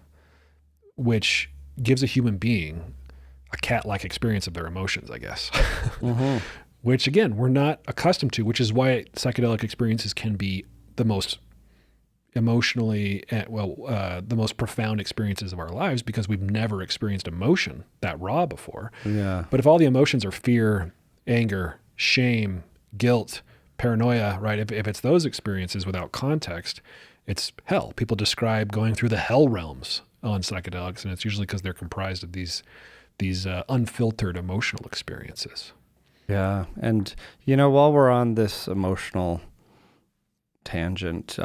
which gives a human being a cat-like experience of their emotions, I guess. Which, again, we're not accustomed to, which is why psychedelic experiences can be the most emotionally, the most profound experiences of our lives, because we've never experienced emotion that raw before. Yeah. But if all the emotions are fear, anger, shame, guilt, paranoia, right? If it's those experiences without context, it's hell. People describe going through the hell realms on psychedelics, and it's usually because they're comprised of these unfiltered emotional experiences. Yeah. And, while we're on this emotional tangent,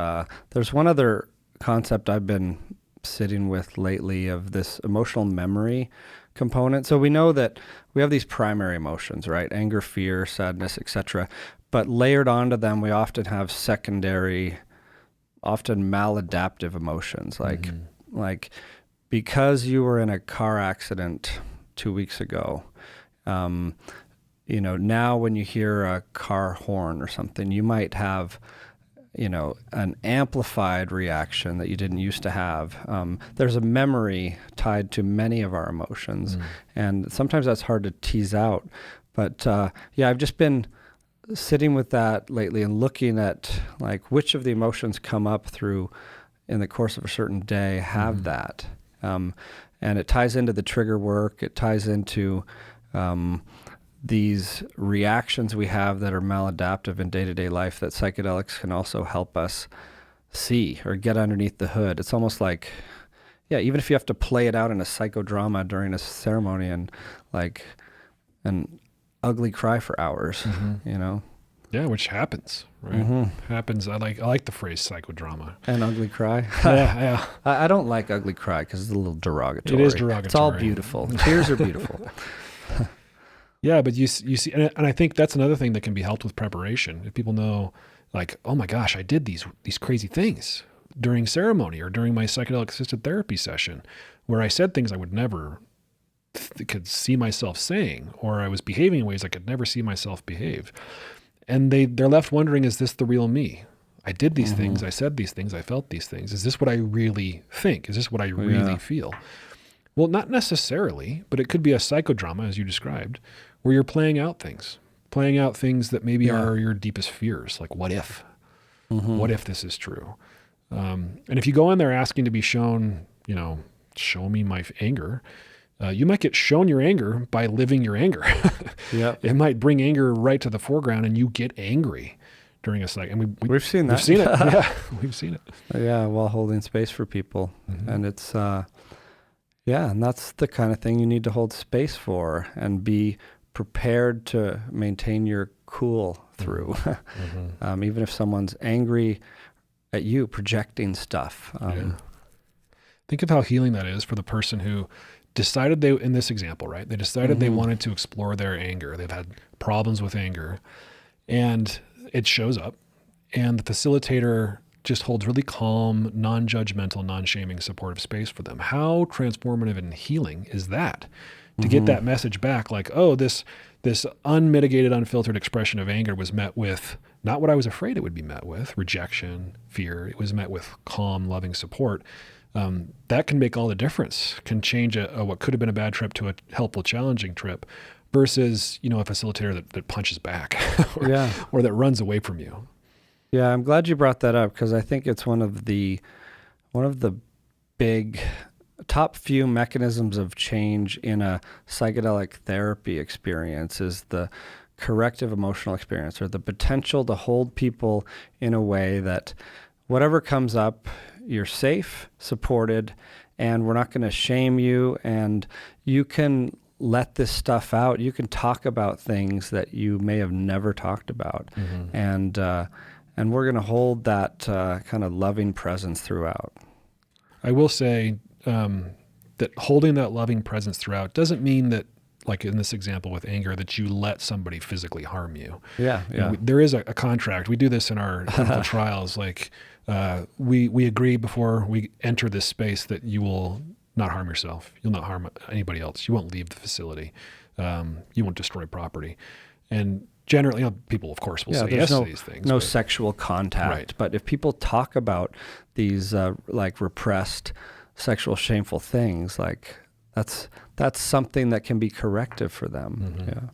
there's one other concept I've been sitting with lately of this emotional memory component. So we know that we have these primary emotions, right? Anger, fear, sadness, etc. But layered onto them, we often have secondary, often maladaptive emotions, like because you were in a car accident 2 weeks ago, now when you hear a car horn or something, you might have an amplified reaction that you didn't used to have. There's a memory tied to many of our emotions, and sometimes that's hard to tease out. But I've just been sitting with that lately and looking at like which of the emotions come up through in the course of a certain day have that. And it ties into the trigger work. It ties into these reactions we have that are maladaptive in day-to-day life that psychedelics can also help us see or get underneath the hood. It's almost like, even if you have to play it out in a psychodrama during a ceremony and like an ugly cry for hours, Yeah, which happens, right? Happens. I like the phrase psychodrama. An ugly cry? Yeah. I don't like ugly cry because it's a little derogatory. It is derogatory. It's all beautiful. Tears are beautiful. Yeah, but you see, and I think that's another thing that can be helped with preparation. If people know, like, oh my gosh, I did these crazy things during ceremony or during my psychedelic-assisted therapy session where I said things I would never could see myself saying, or I was behaving in ways I could never see myself behave. And they're left wondering, is this the real me? I did these things, I said these things, I felt these things. Is this what I really think? Is this what I really feel? Well, not necessarily, but it could be a psychodrama, as you described, where you're playing out things that maybe are your deepest fears. Like, what if? What if this is true? And if you go in there asking to be shown, show me my anger, you might get shown your anger by living your anger. It might bring anger right to the foreground and you get angry during a psych. And we've seen that. We've seen it. Yeah, we've seen it. Yeah, while holding space for people. And it's, and that's the kind of thing you need to hold space for and be prepared to maintain your cool through. Even if someone's angry at you, projecting stuff. Think of how healing that is for the person who decided in this example, right? They decided they wanted to explore their anger. They've had problems with anger and it shows up and the facilitator just holds really calm, non-judgmental, non-shaming, supportive space for them. How transformative and healing is that? To get that message back like, oh, this unmitigated, unfiltered expression of anger was met with not what I was afraid it would be met with, rejection, fear. It was met with calm, loving support. That can make all the difference, can change what could have been a bad trip to a helpful, challenging trip versus, a facilitator that punches back or that runs away from you. Yeah, I'm glad you brought that up because I think it's one of the big top few mechanisms of change in a psychedelic therapy experience is the corrective emotional experience or the potential to hold people in a way that whatever comes up, you're safe, supported, and we're not going to shame you, and you can let this stuff out. You can talk about things that you may have never talked about, and we're going to hold that kind of loving presence throughout. I will say that holding that loving presence throughout doesn't mean that, like in this example with anger, that you let somebody physically harm you. There is a contract. We do this in our clinical trials. Like we agree before we enter this space that you will not harm yourself. You'll not harm anybody else. You won't leave the facility. You won't destroy property. And generally, people, of course, will say yes to these things. No sexual contact. Right. But if people talk about these like repressed, sexual, shameful things, like that's something that can be corrective for them.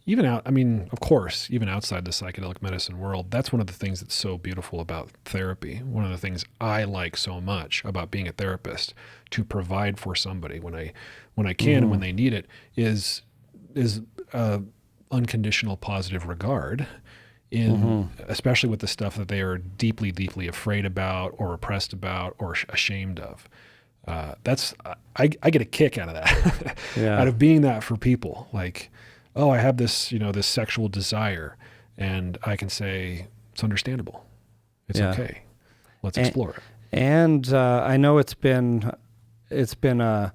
Even of course, even outside the psychedelic medicine world, that's one of the things that's so beautiful about therapy. One of the things I like so much about being a therapist, to provide for somebody when I can and when they need it, is unconditional positive regard in especially with the stuff that they are deeply, deeply afraid about or repressed about or ashamed of. I get a kick out of that, out of being that for people. Like, oh, I have this, this sexual desire, and I can say it's understandable. It's okay. Let's explore it. And I know it's been a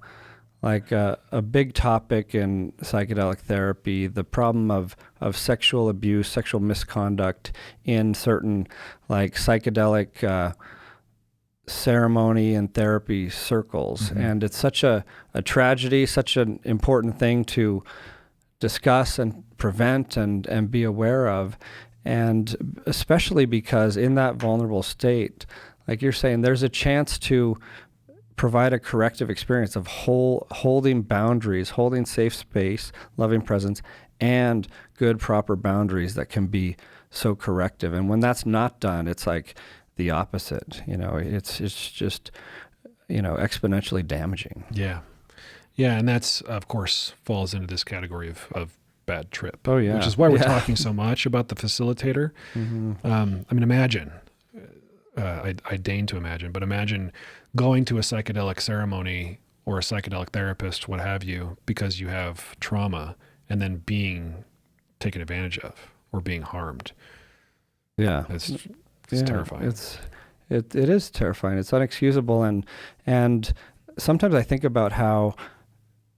big topic in psychedelic therapy, the problem of sexual abuse, sexual misconduct in certain like psychedelic ceremony and therapy circles. And it's such a tragedy, such an important thing to discuss and prevent and be aware of. And especially because in that vulnerable state, like you're saying, there's a chance to provide a corrective experience of holding boundaries, holding safe space, loving presence, and good, proper boundaries that can be so corrective. And when that's not done, it's like the opposite. It's just, exponentially damaging. Yeah. Yeah, and that's, of course, falls into this category of bad trip. Oh, yeah. Which is why we're talking so much about the facilitator. Mm-hmm. Imagine, I deign to imagine, but imagine going to a psychedelic ceremony or a psychedelic therapist, what have you, because you have trauma and then being taken advantage of or being harmed. Yeah. It's terrifying. It is terrifying. It's unexcusable. And sometimes I think about how,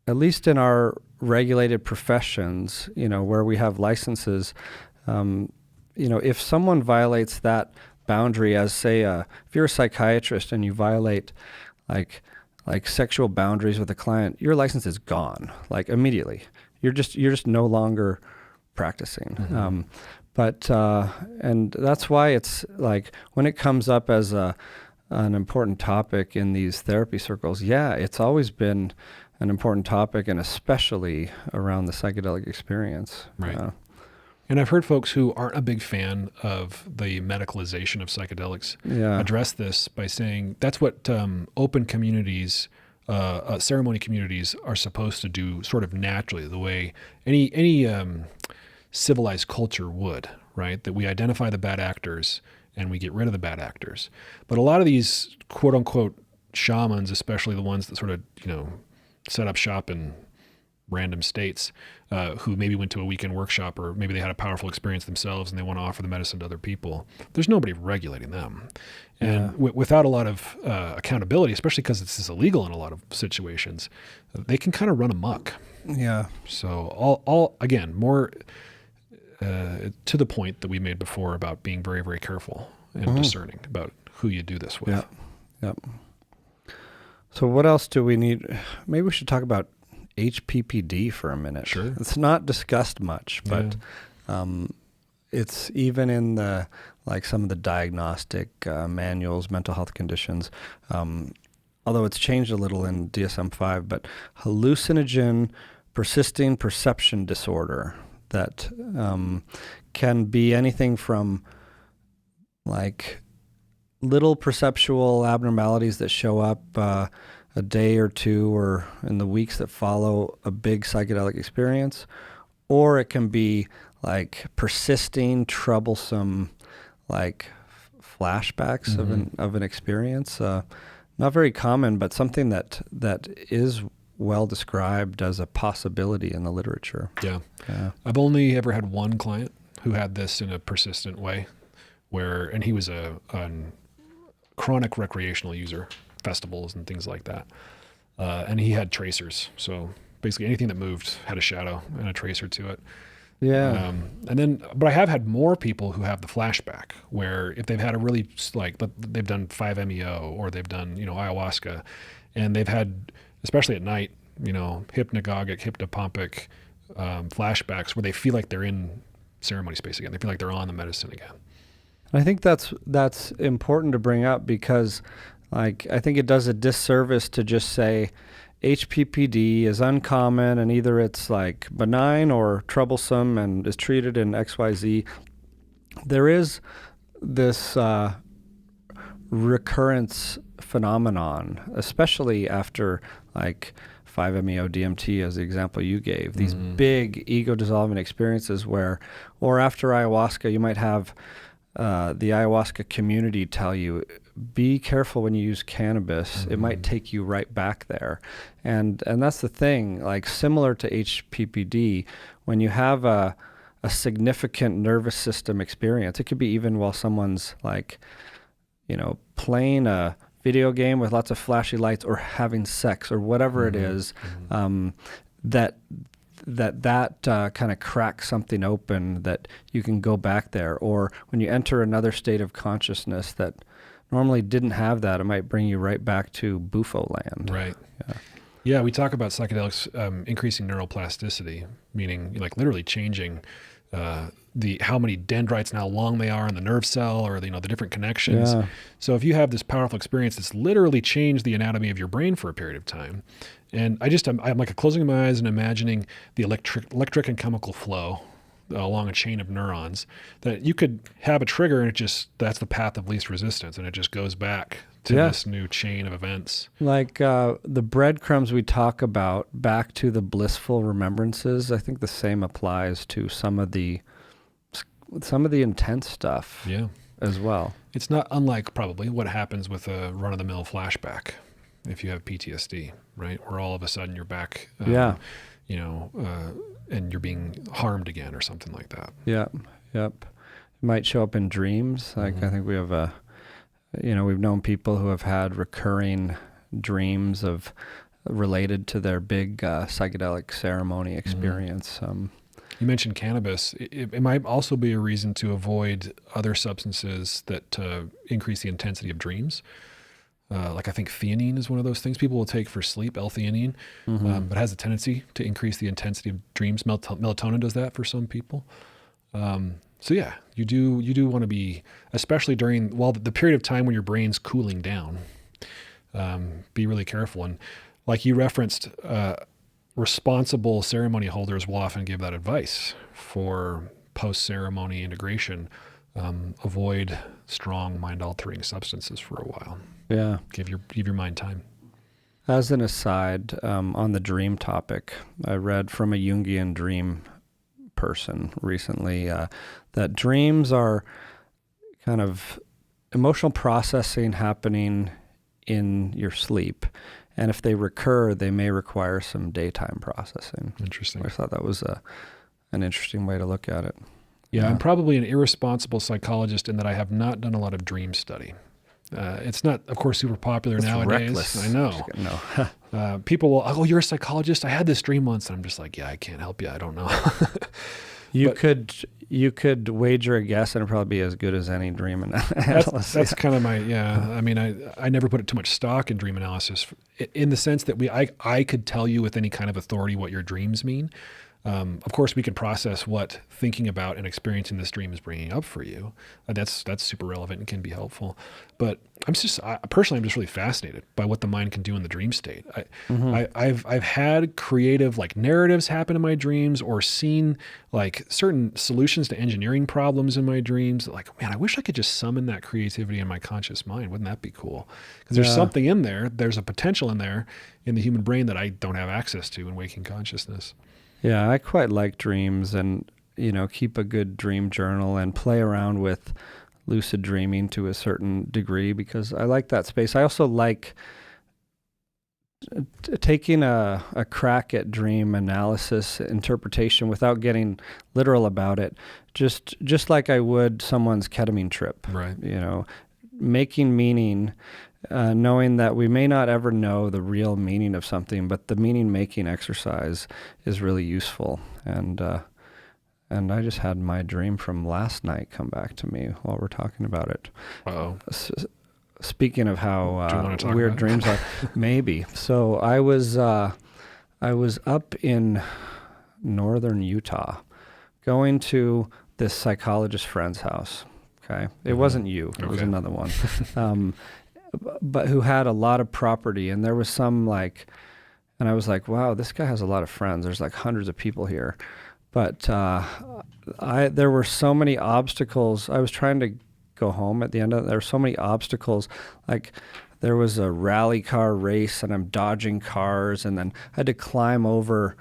at least in our regulated professions, where we have licenses, if someone violates that boundary, as say, if you're a psychiatrist and you violate like sexual boundaries with a client, your license is gone, like immediately. You're just no longer practicing. Mm-hmm. And that's why it's like when it comes up as an important topic in these therapy circles, it's always been an important topic, and especially around the psychedelic experience. Right. And I've heard folks who aren't a big fan of the medicalization of psychedelics address this by saying that's what open communities, ceremony communities are supposed to do sort of naturally, the way any civilized culture would, right? That we identify the bad actors and we get rid of the bad actors. But a lot of these quote unquote shamans, especially the ones that sort of, set up shop in random states, who maybe went to a weekend workshop, or maybe they had a powerful experience themselves and they want to offer the medicine to other people. There's nobody regulating them. And without a lot of accountability, especially because this is illegal in a lot of situations, they can kind of run amok. Yeah. So all again, more to the point that we made before about being very, very careful and discerning about who you do this with. Yeah. So what else do we need? Maybe we should talk about HPPD for a minute. Sure. It's not discussed much, but it's even in some of the diagnostic manuals, mental health conditions, although it's changed a little in DSM-5, but hallucinogen persisting perception disorder that can be anything from little perceptual abnormalities that show up a day or two or in the weeks that follow a big psychedelic experience, or it can be persisting, troublesome, flashbacks of an experience. Not very common, but something that is well described as a possibility in the literature. Yeah. I've only ever had one client who had this in a persistent way, and he was a chronic recreational user, festivals and things like that. And he had tracers. So basically anything that moved had a shadow and a tracer to it. Yeah. But I have had more people who have the flashback, where if they've had a really they've done 5-MeO or they've done, ayahuasca, and they've had, especially at night, hypnagogic, hypnopompic flashbacks where they feel like they're in ceremony space again. They feel like they're on the medicine again. I think that's important to bring up because I think it does a disservice to just say HPPD is uncommon and either it's benign or troublesome and is treated in XYZ. There is this recurrence phenomenon, especially after 5-MeO DMT as the example you gave, these big ego-dissolving experiences or after ayahuasca, you might have the ayahuasca community tell you, be careful when you use cannabis. It might take you right back there. And that's the thing, similar to HPPD, when you have a significant nervous system experience, it could be even while someone's playing a video game with lots of flashy lights or having sex or whatever it is, that kind of cracks something open that you can go back there. Or when you enter another state of consciousness that normally didn't have that, it might bring you right back to Bufo land. Right. Yeah, we talk about psychedelics increasing neuroplasticity, meaning literally changing how many dendrites and how long they are in the nerve cell, or the different connections. Yeah. So if you have this powerful experience that's literally changed the anatomy of your brain for a period of time, and I'm like closing my eyes and imagining the electric and chemical flow along a chain of neurons, that you could have a trigger and that's the path of least resistance, and it just goes back to this new chain of events. Like the breadcrumbs we talk about back to the blissful remembrances, I think the same applies to some of the intense stuff as well. It's not unlike probably what happens with a run-of-the-mill flashback if you have PTSD, right? Where all of a sudden you're back, and you're being harmed again or something like that. Yep. It might show up in dreams. Like I think we have we've known people who have had recurring dreams related to their big psychedelic ceremony experience. You mentioned cannabis. It might also be a reason to avoid other substances that increase the intensity of dreams. Like I think theanine is one of those things people will take for sleep, L-theanine, but has a tendency to increase the intensity of dreams. Melatonin does that for some people. So yeah, you do want to be, especially during the period of time when your brain's cooling down, be really careful. And like you referenced, responsible ceremony holders will often give that advice for post-ceremony integration. Avoid strong mind-altering substances for a while. Yeah. Give your mind time. As an aside, on the dream topic, I read from a Jungian dream person recently that dreams are kind of emotional processing happening in your sleep. And if they recur, they may require some daytime processing. Interesting. I thought that was an interesting way to look at it. Yeah, I'm probably an irresponsible psychologist in that I have not done a lot of dream study. It's not, of course, super popular nowadays. Reckless. I know. No. People will, you're a psychologist? I had this dream once. And I'm just like, yeah, I can't help you. I don't know. You could wager a guess and it'd probably be as good as any dream analysis. That's kind of my, I mean, I never put too much stock in dream analysis in the sense that I could tell you with any kind of authority what your dreams mean. Of course, we can process what thinking about and experiencing this dream is bringing up for you. That's super relevant and can be helpful. But personally, I'm just really fascinated by what the mind can do in the dream state. I've had creative narratives happen in my dreams, or seen certain solutions to engineering problems in my dreams. Man, I wish I could just summon that creativity in my conscious mind. Wouldn't that be cool? Because there's something in there. There's a potential in there in the human brain that I don't have access to in waking consciousness. Yeah, I quite like dreams, and keep a good dream journal and play around with lucid dreaming to a certain degree, because I like that space. I also like taking a crack at dream analysis, interpretation, without getting literal about it, just like I would someone's ketamine trip. Right. Making meaning, knowing that we may not ever know the real meaning of something, but the meaning-making exercise is really useful. And I just had my dream from last night come back to me while we're talking about it. Uh-oh. Speaking of how weird about dreams are, maybe. So I was up in northern Utah, going to this psychologist friend's house. Okay, it wasn't you; it was another one, but who had a lot of property, and there was some and I was like, wow, this guy has a lot of friends. There's hundreds of people here, but there were so many obstacles. I was trying to go home at the end of it. There were so many obstacles. There was a rally car race, and I'm dodging cars, and then I had to climb over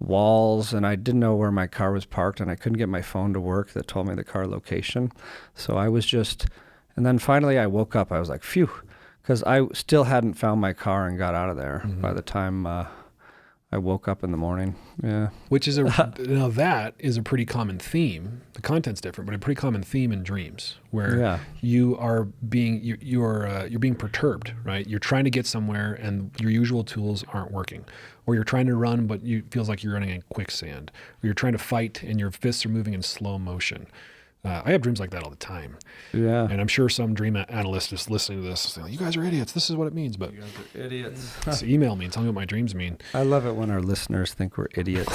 walls, and I didn't know where my car was parked, and I couldn't get my phone to work that told me the car location. So I was and then finally I woke up. I was like, phew, because I still hadn't found my car and got out of there by the time I woke up in the morning. Yeah. Which is that is a pretty common theme. The content's different, but a pretty common theme in dreams, where you are you're being perturbed, right? You're trying to get somewhere and your usual tools aren't working. Or you're trying to run, but it feels like you're running in quicksand. Or you're trying to fight and your fists are moving in slow motion. I have dreams like that all the time. Yeah. And I'm sure some dream analyst is listening to this saying, you guys are idiots. This is what it means. But You guys are idiots. just email me and tell me what my dreams mean. I love it when our listeners think we're idiots.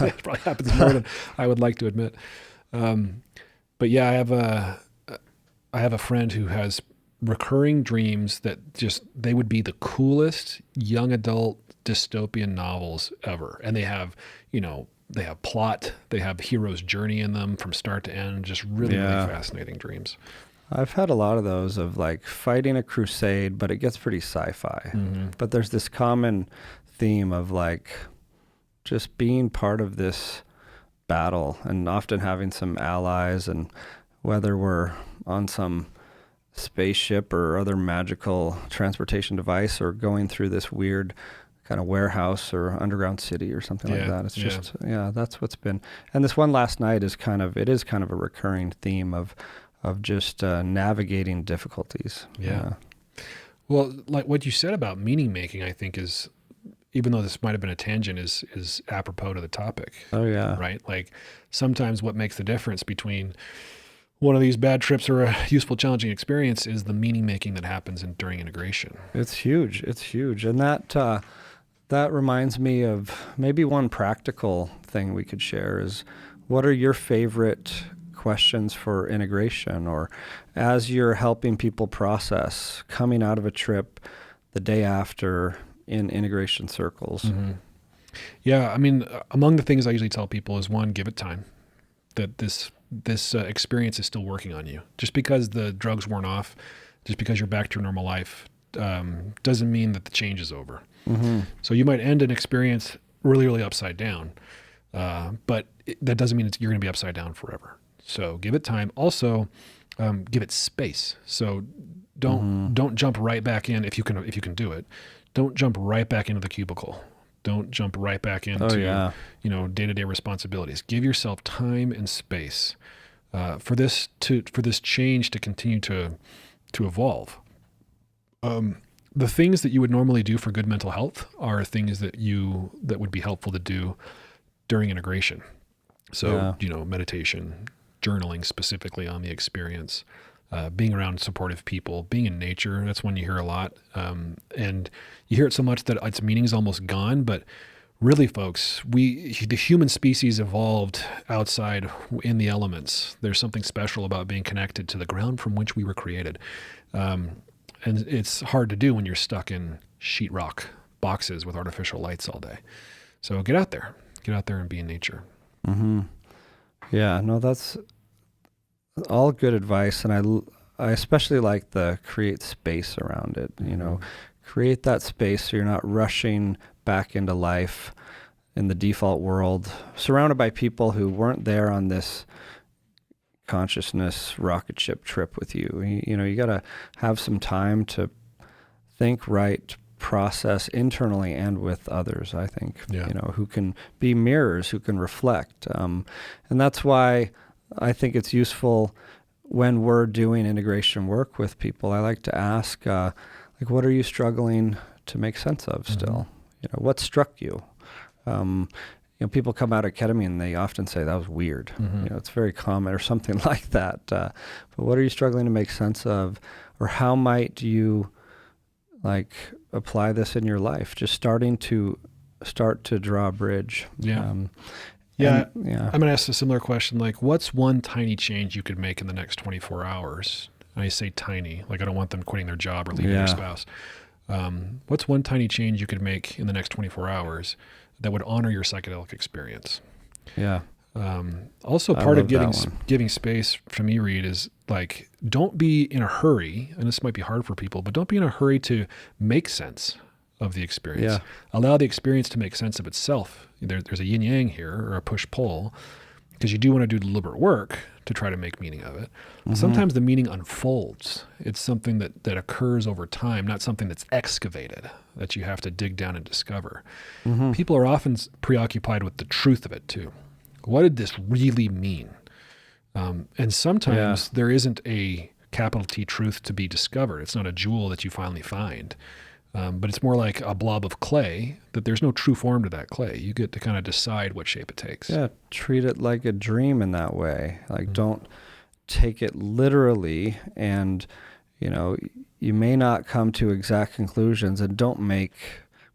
It probably happens more than I would like to admit. But yeah, I have a friend who has recurring dreams that just, they would be the coolest young adult dystopian novels ever. And they have, they have plot, they have hero's journey in them from start to end, just really, really fascinating dreams. I've had a lot of those of like fighting a crusade, but it gets pretty sci-fi. Mm-hmm. But there's this common theme of like just being part of this battle and often having some allies, and whether we're on some spaceship or other magical transportation device or going through this weird kind of warehouse or underground city or something like that. It's just, that's what's been. And this one last night is kind of a recurring theme of just navigating difficulties. Yeah. Well, like what you said about meaning making, I think is, even though this might have been a tangent, is apropos to the topic. Oh yeah. Right? Like sometimes what makes the difference between one of these bad trips or a useful, challenging experience is the meaning making that happens during integration. It's huge. It's huge. And that reminds me of maybe one practical thing we could share is, what are your favorite questions for integration, or as you're helping people process coming out of a trip the day after in integration circles? Mm-hmm. Yeah. I mean, among the things I usually tell people is, one, give it time, that this experience is still working on you. Just because the drugs weren't off, just because you're back to your normal life, doesn't mean that the change is over. Mm-hmm. So you might end an experience really, really upside down, but that doesn't mean you're going to be upside down forever. So give it time. Also, give it space. So don't jump right back in if you can do it. Don't jump right back into the cubicle. Don't jump right back into day-to-day responsibilities. Give yourself time and space for this change to continue to evolve. The things that you would normally do for good mental health are things that would be helpful to do during integration. So, meditation, journaling specifically on the experience, being around supportive people, being in nature. That's one you hear a lot. And you hear it so much that its meaning's almost gone, but really, folks, the human species evolved outside in the elements. There's something special about being connected to the ground from which we were created. And it's hard to do when you're stuck in sheetrock boxes with artificial lights all day. So get out there and be in nature. Mm-hmm. Yeah, no, that's all good advice. And I especially like the create space around it, create that space so you're not rushing back into life in the default world, surrounded by people who weren't there on this consciousness rocket ship trip with you. You got to have some time to think, write, process internally and with others, I think, who can be mirrors, who can reflect. And that's why I think it's useful when we're doing integration work with people. I like to ask, what are you struggling to make sense of still? Mm-hmm. What struck you? People come out of ketamine and they often say that was weird. Mm-hmm. It's very common or something like that. But what are you struggling to make sense of, or how might you apply this in your life? Just start to draw a bridge. I'm going to ask a similar question. What's one tiny change you could make in the next 24 hours? And I say tiny, I don't want them quitting their job or leaving their spouse. What's one tiny change you could make in the next 24 hours that would honor your psychedelic experience? Yeah. Also, part of giving space for me, Reid, is don't be in a hurry, and this might be hard for people, but don't be in a hurry to make sense of the experience. Yeah. Allow the experience to make sense of itself. There's a yin-yang here, or a push-pull, because you do want to do deliberate work to try to make meaning of it. Mm-hmm. Sometimes the meaning unfolds. It's something that occurs over time, not something that's excavated, that you have to dig down and discover. Mm-hmm. People are often preoccupied with the truth of it too. What did this really mean? And sometimes there isn't a capital T truth to be discovered. It's not a jewel that you finally find. But it's more like a blob of clay, that there's no true form to that clay. You get to kind of decide what shape it takes. Yeah, treat it like a dream in that way. take it literally, and you may not come to exact conclusions, and don't make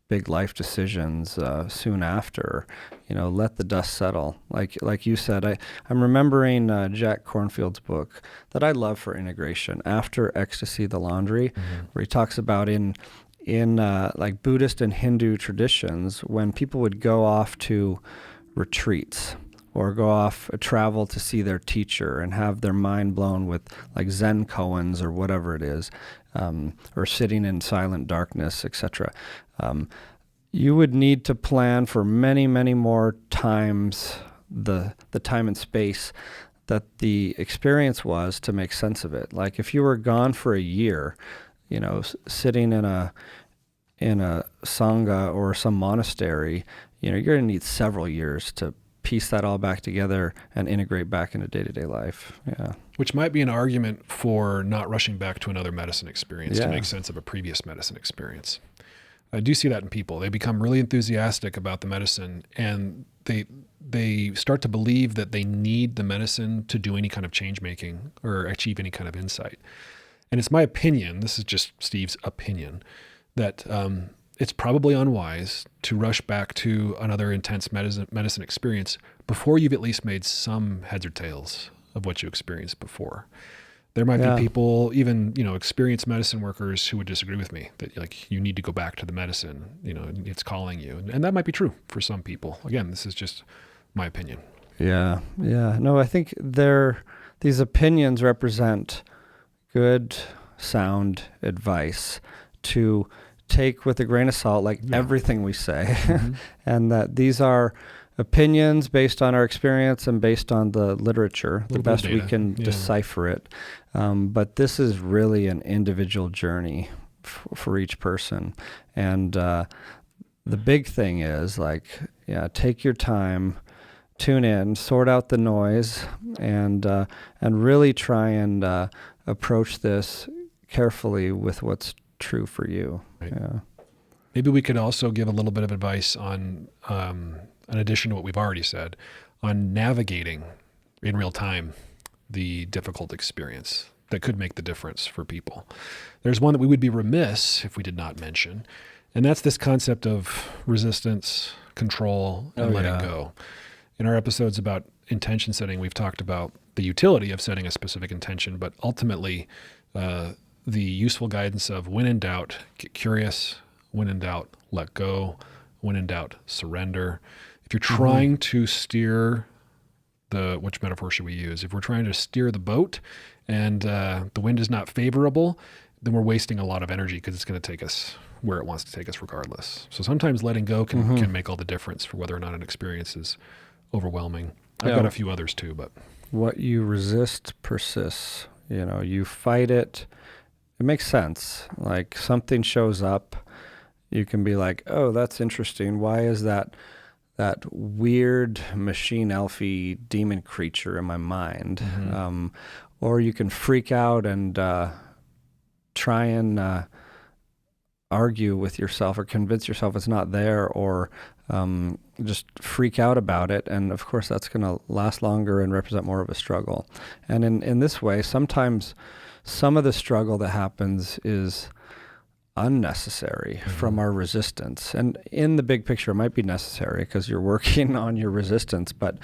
big life decisions soon after. Let the dust settle. Like you said, I'm remembering Jack Kornfield's book that I love for integration, After Ecstasy, the Laundry, where he talks about in like Buddhist and Hindu traditions, when people would go off to retreats or go off travel to see their teacher and have their mind blown with like Zen koans or whatever it is, or sitting in silent darkness, etc. You would need to plan for many, many more times the time and space that the experience was to make sense of it. Like if you were gone for a year, sitting in a sangha or some monastery, you're going to need several years to piece that all back together and integrate back into day-to-day life. Yeah. Which might be an argument for not rushing back to another medicine experience to make sense of a previous medicine experience. I do see that in people. They become really enthusiastic about the medicine, and they start to believe that they need the medicine to do any kind of change making or achieve any kind of insight. And it's my opinion, this is just Steve's opinion, that it's probably unwise to rush back to another intense medicine experience before you've at least made some heads or tails of what you experienced before. There might be people, even, experienced medicine workers who would disagree with me that like you need to go back to the medicine, it's calling you. And that might be true for some people. Again, this is just my opinion. Yeah. No, I think these opinions represent good, sound advice to take with a grain of salt, like everything we say, and that these are opinions based on our experience and based on the literature, the best we can decipher it. But this is really an individual journey for each person. And the big thing is take your time, tune in, sort out the noise, and really try and approach this carefully with what's true for you. Right. Yeah. Maybe we could also give a little bit of advice on, in addition to what we've already said, on navigating in real time the difficult experience that could make the difference for people. There's one that we would be remiss if we did not mention, and that's this concept of resistance, control, and letting go. In our episodes about intention setting, we've talked about the utility of setting a specific intention, but ultimately the useful guidance of when in doubt, get curious, when in doubt, let go, when in doubt, surrender. If you're trying to steer which metaphor should we use? If we're trying to steer the boat and the wind is not favorable, then we're wasting a lot of energy because it's going to take us where it wants to take us regardless. So sometimes letting go can make all the difference for whether or not an experience is overwhelming. I've got a few others too, but what you resist persists. You fight it. It makes sense. Like something shows up, you can be like, oh, that's interesting. Why is that weird machine elfy demon creature in my mind? Or you can freak out and try and argue with yourself or convince yourself it's not there, or just freak out about it. And of course, that's going to last longer and represent more of a struggle. And in this way, sometimes some of the struggle that happens is unnecessary from our resistance. And in the big picture, it might be necessary because you're working on your resistance. But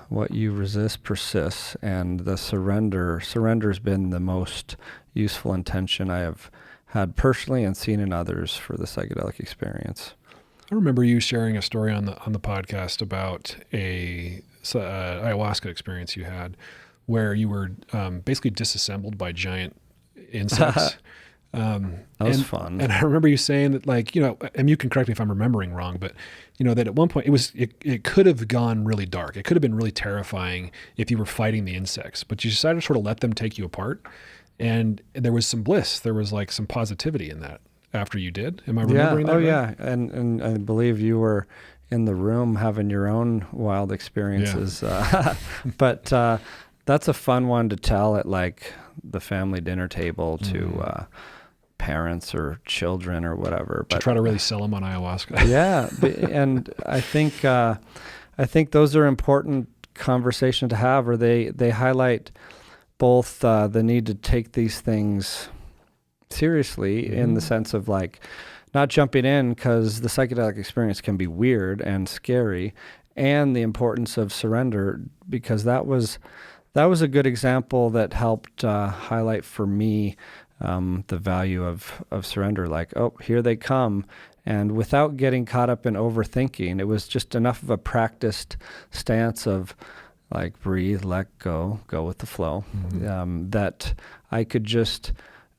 what you resist persists. And the surrender's been the most useful intention I have had personally and seen in others for the psychedelic experience. I remember you sharing a story on the podcast about a ayahuasca experience you had, where you were basically disassembled by giant insects. That was fun. And I remember you saying that, and you can correct me if I'm remembering wrong, but that at one point it could have gone really dark. It could have been really terrifying if you were fighting the insects, but you decided to sort of let them take you apart. And there was some bliss. There was some positivity in that after you did. Am I remembering that right? Yeah. And I believe you were in the room having your own wild experiences. Yeah. But that's a fun one to tell at the family dinner table to parents or children or whatever. But to try to really sell them on ayahuasca. Yeah. And I think those are important conversation to have, or they highlight both the need to take these things seriously in the sense of like not jumping in because the psychedelic experience can be weird and scary, and the importance of surrender, because that was a good example that helped highlight for me the value of surrender. Like, oh, here they come. And without getting caught up in overthinking, it was just enough of a practiced stance of like breathe, let go, go with the flow, that I could just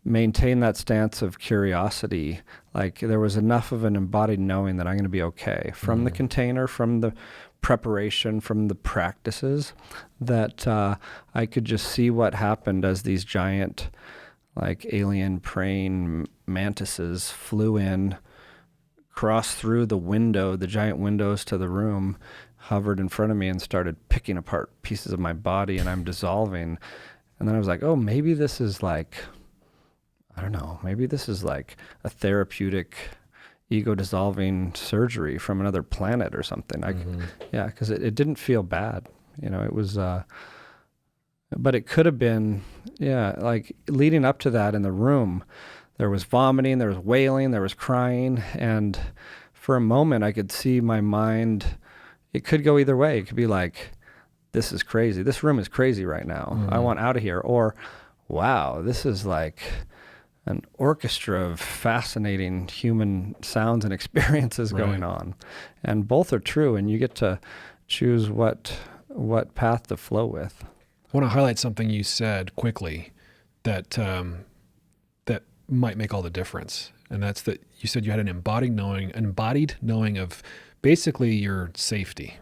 maintain that stance of curiosity. Like there was enough of an embodied knowing that I'm going to be okay from the container, from the preparation, from the practices, that I could just see what happened as these giant like alien praying mantises flew in, crossed through the giant windows to the room, hovered in front of me and started picking apart pieces of my body, and I'm dissolving. And then I was like, oh, maybe this is like, I don't know, maybe this is like a therapeutic ego dissolving surgery from another planet or something. Yeah, because it didn't feel bad. It was, but it could have been, like leading up to that in the room, there was vomiting, there was wailing, there was crying. And for a moment I could see my mind, it could go either way. It could be like, this is crazy. This room is crazy right now. I want out of here. Or, wow, this is like an orchestra of fascinating human sounds and experiences going on. And both are true, and you get to choose what path to flow with. I want to highlight something you said quickly that that might make all the difference. And that's that you said you had an embodied knowing of basically your safety.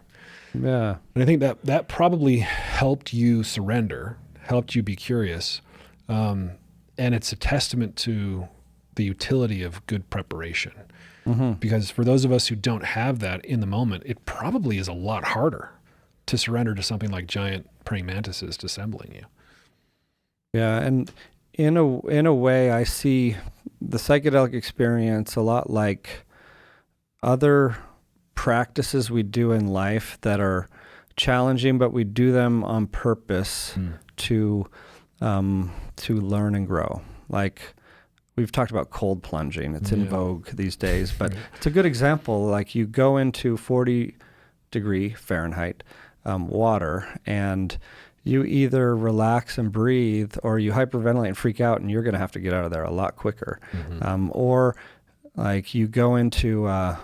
Yeah. And I think that probably helped you surrender, helped you be curious. And it's a testament to the utility of good preparation. Because for those of us who don't have that in the moment, it probably is a lot harder to surrender to something like giant praying mantises dissembling you. Yeah, and in a way, I see the psychedelic experience a lot like other practices we do in life that are challenging, but we do them on purpose to learn and grow. Like we've talked about cold plunging; it's in vogue these days, but it's a good example. Like you go into 40-degree Fahrenheit water, and you either relax and breathe, or you hyperventilate and freak out, and you're going to have to get out of there a lot quicker. Or like you go into a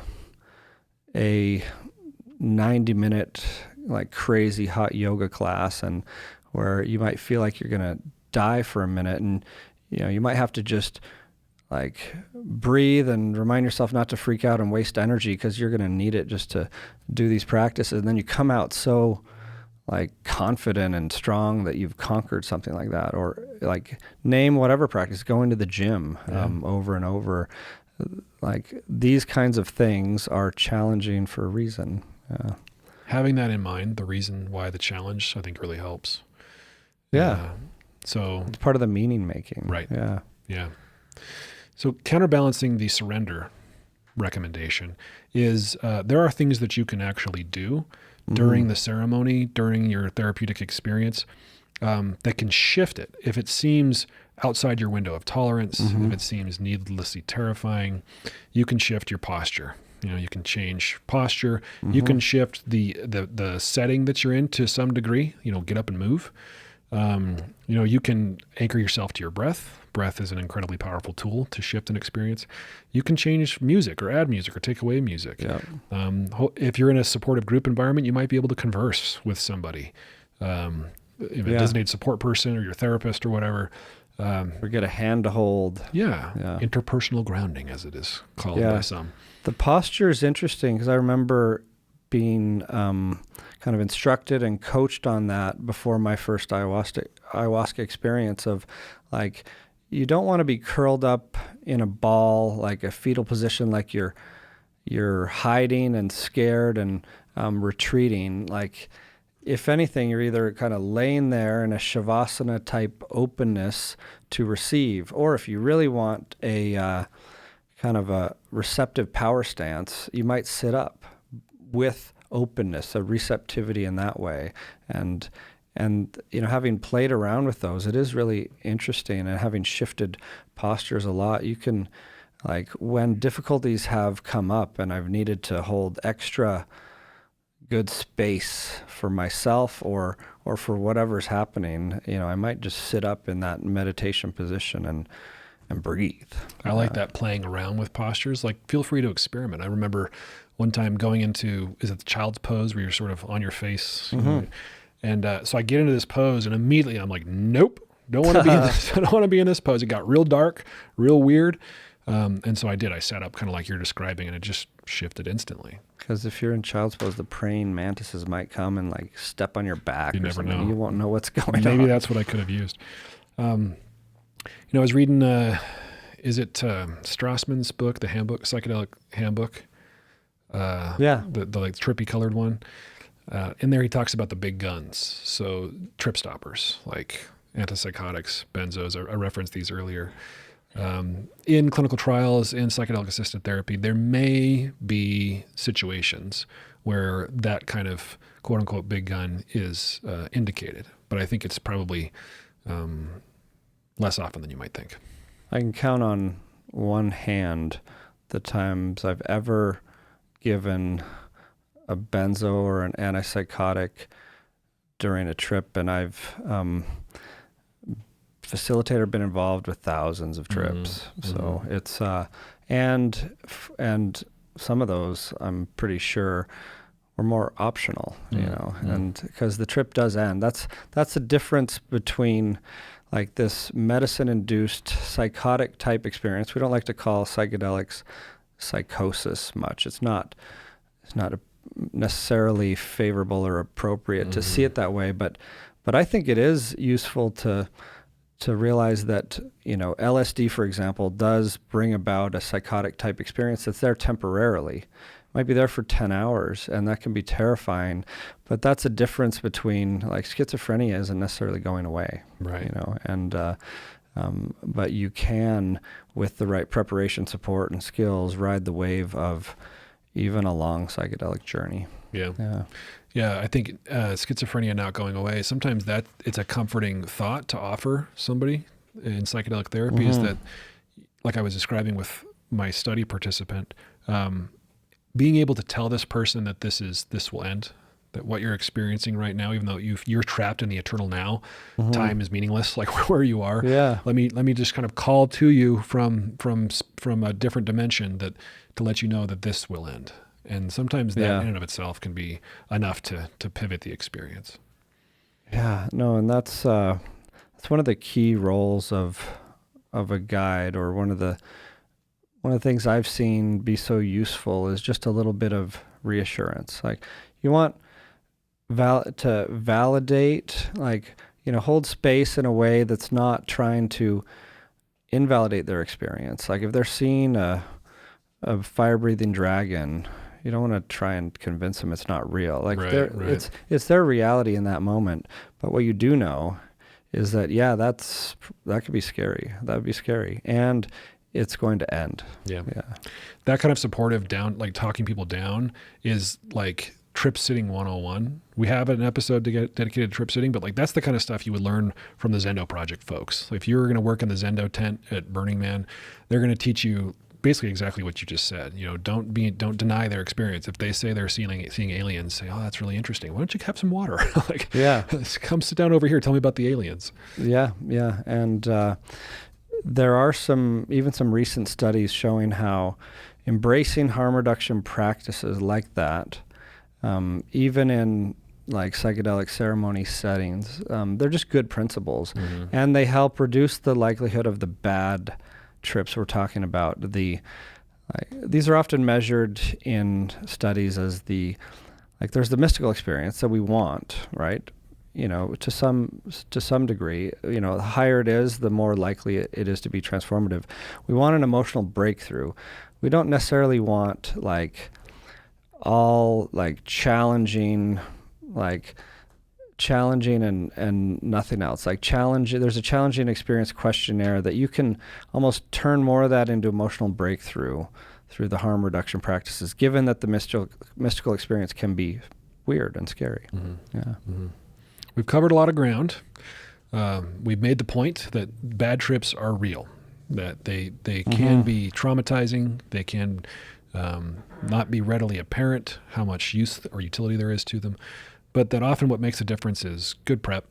90-minute like crazy hot yoga class, and where you might feel like you're going to die for a minute, and you might have to just like breathe and remind yourself not to freak out and waste energy, because you're going to need it just to do these practices. And then you come out so like confident and strong that you've conquered something like that. Or like name whatever practice, going to the gym over and over. Like these kinds of things are challenging for a reason. Having that in mind, the reason why the challenge, I think really helps. So it's part of the meaning making. Right. Yeah. So counterbalancing the surrender recommendation is there are things that you can actually do during the ceremony, during your therapeutic experience, that can shift it. If it seems outside your window of tolerance, if it seems needlessly terrifying, you can shift your posture. You can change posture. You can shift the setting that you're in to some degree. Get up and move. You can anchor yourself to your breath. Breath is an incredibly powerful tool to shift an experience. You can change music or add music or take away music. If you're in a supportive group environment, you might be able to converse with somebody, a designated support person or your therapist or whatever. Or get a hand to hold. Interpersonal grounding, as it is called by some. The posture is interesting because I remember being kind of instructed and coached on that before my first ayahuasca experience of like, you don't want to be curled up in a ball, like a fetal position, like you're hiding and scared and retreating. Like, if anything, you're either kind of laying there in a shavasana type openness to receive, or if you really want a kind of a receptive power stance, you might sit up with openness, a receptivity in that way. And having played around with those, it is really interesting. And having shifted postures a lot, you can, like, when difficulties have come up and I've needed to hold extra good space for myself or for whatever's happening, I might just sit up in that meditation position and breathe. I like that, playing around with postures. Like, feel free to experiment. I remember one time going into, is it the child's pose where you're sort of on your face? Mm-hmm. And so I get into this pose and immediately I'm like, nope, don't want to be in this. I don't want to be in this pose. It got real dark, real weird. And so I did. I sat up kind of like you're describing, and it just shifted instantly. Because if you're in child's pose, the praying mantises might come and like step on your back. You or never something. know. You won't know what's going on. Maybe that's what I could have used. I was reading, is it Strassman's book, the handbook, Psychedelic Handbook? Yeah. The like trippy colored one. In there he talks about the big guns. So trip stoppers, like antipsychotics, benzos. I referenced these earlier. In clinical trials, in psychedelic-assisted therapy, there may be situations where that kind of quote-unquote big gun is indicated. But I think it's probably less often than you might think. I can count on one hand the times I've ever given a benzo or an antipsychotic during a trip, and I've facilitator been involved with thousands of trips. Mm-hmm. So it's and some of those I'm pretty sure were more optional, and because the trip does end. That's the difference between like this medicine-induced psychotic type experience. We don't like to call psychedelics psychosis much. It's not necessarily favorable or appropriate to see it that way, but I think it is useful to realize that, LSD, for example, does bring about a psychotic type experience that's there temporarily. Might be there for 10 hours, and that can be terrifying, but that's a difference between, like, schizophrenia isn't necessarily going away, right? But you can, with the right preparation, support, and skills, ride the wave of even a long psychedelic journey. Yeah, I think schizophrenia not going away, sometimes that it's a comforting thought to offer somebody in psychedelic therapy is that, like I was describing with my study participant, being able to tell this person that this will end, that what you're experiencing right now, even though you're trapped in the eternal now, time is meaningless, like where you are. Yeah. Let me just kind of call to you from a different dimension to let you know that this will end. And sometimes that in and of itself can be enough to pivot the experience. Yeah, no, and that's one of the key roles of a guide, or one of the things I've seen be so useful is just a little bit of reassurance. Like, you want to validate, hold space in a way that's not trying to invalidate their experience. Like, if they're seeing a fire-breathing dragon, you don't want to try and convince them it's not real. Like, right. It's their reality in that moment. But what you do know is that, that could be scary. That would be scary. And it's going to end. Yeah. That kind of supportive talking people down is like trip sitting 101. We have an episode to get dedicated to trip sitting, but that's the kind of stuff you would learn from the Zendo Project folks. If you're going to work in the Zendo tent at Burning Man, they're going to teach you basically exactly what you just said. Don't deny their experience. If they say they're seeing aliens, say, "Oh, that's really interesting. Why don't you have some water?" Come sit down over here. Tell me about the aliens. Yeah. And there are some recent studies showing how embracing harm reduction practices like that, even in psychedelic ceremony settings, they're just good principles, and they help reduce the likelihood of the bad trips we're talking about. These are often measured in studies as there's the mystical experience that we want, right? To some degree, the higher it is, the more likely it is to be transformative. We want an emotional breakthrough. We don't necessarily want all challenging and nothing else. There's a challenging experience questionnaire that you can almost turn more of that into emotional breakthrough through the harm reduction practices, given that the mystical experience can be weird and scary. Yeah. We've covered a lot of ground. We've made the point that bad trips are real, that they can be traumatizing. They can not be readily apparent how much use or utility there is to them, but that often what makes a difference is good prep,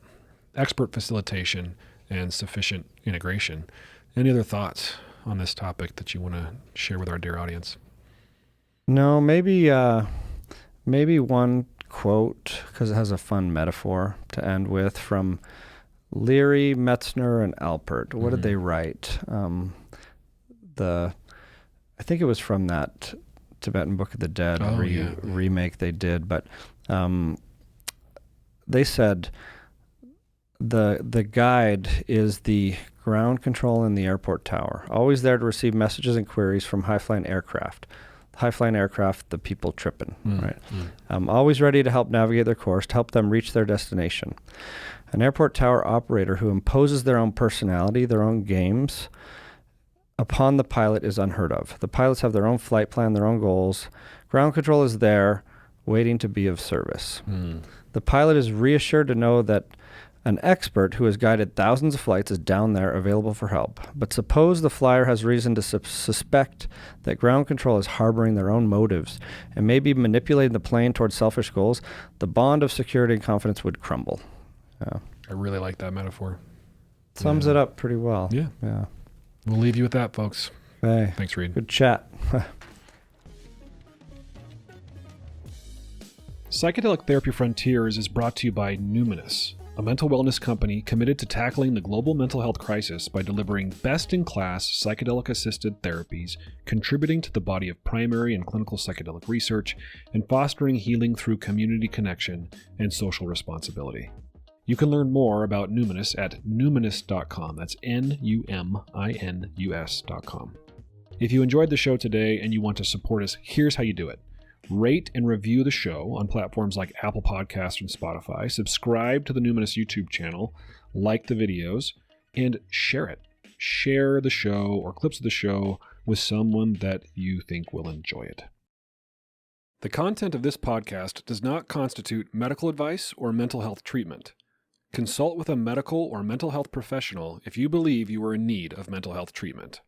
expert facilitation, and sufficient integration. Any other thoughts on this topic that you want to share with our dear audience? No, maybe one quote, because it has a fun metaphor to end with, from Leary, Metzner, and Alpert. What did they write? I think it was from that Tibetan Book of the Dead remake they did, but they said the guide is the ground control in the airport tower, always there to receive messages and queries from high-flying aircraft. High-flying aircraft, the people tripping, right? Always ready to help navigate their course, to help them reach their destination. An airport tower operator who imposes their own personality, their own games, upon the pilot is unheard of. The pilots have their own flight plan, their own goals. Ground control is there, waiting to be of service. The pilot is reassured to know that an expert who has guided thousands of flights is down there available for help. But suppose the flyer has reason to suspect that ground control is harboring their own motives and maybe manipulating the plane towards selfish goals, the bond of security and confidence would crumble. I really like that metaphor. Sums it up pretty well. Yeah. We'll leave you with that, folks. Hey, thanks, Reid. Good chat. Psychedelic Therapy Frontiers is brought to you by Numinous, a mental wellness company committed to tackling the global mental health crisis by delivering best-in-class psychedelic-assisted therapies, contributing to the body of primary and clinical psychedelic research, and fostering healing through community connection and social responsibility. You can learn more about Numinous at numinous.com. That's Numinus.com. If you enjoyed the show today and you want to support us, here's how you do it. Rate and review the show on platforms like Apple Podcasts and Spotify. Subscribe to the Numinous YouTube channel, like the videos, and share it. Share the show or clips of the show with someone that you think will enjoy it. The content of this podcast does not constitute medical advice or mental health treatment. Consult with a medical or mental health professional if you believe you are in need of mental health treatment.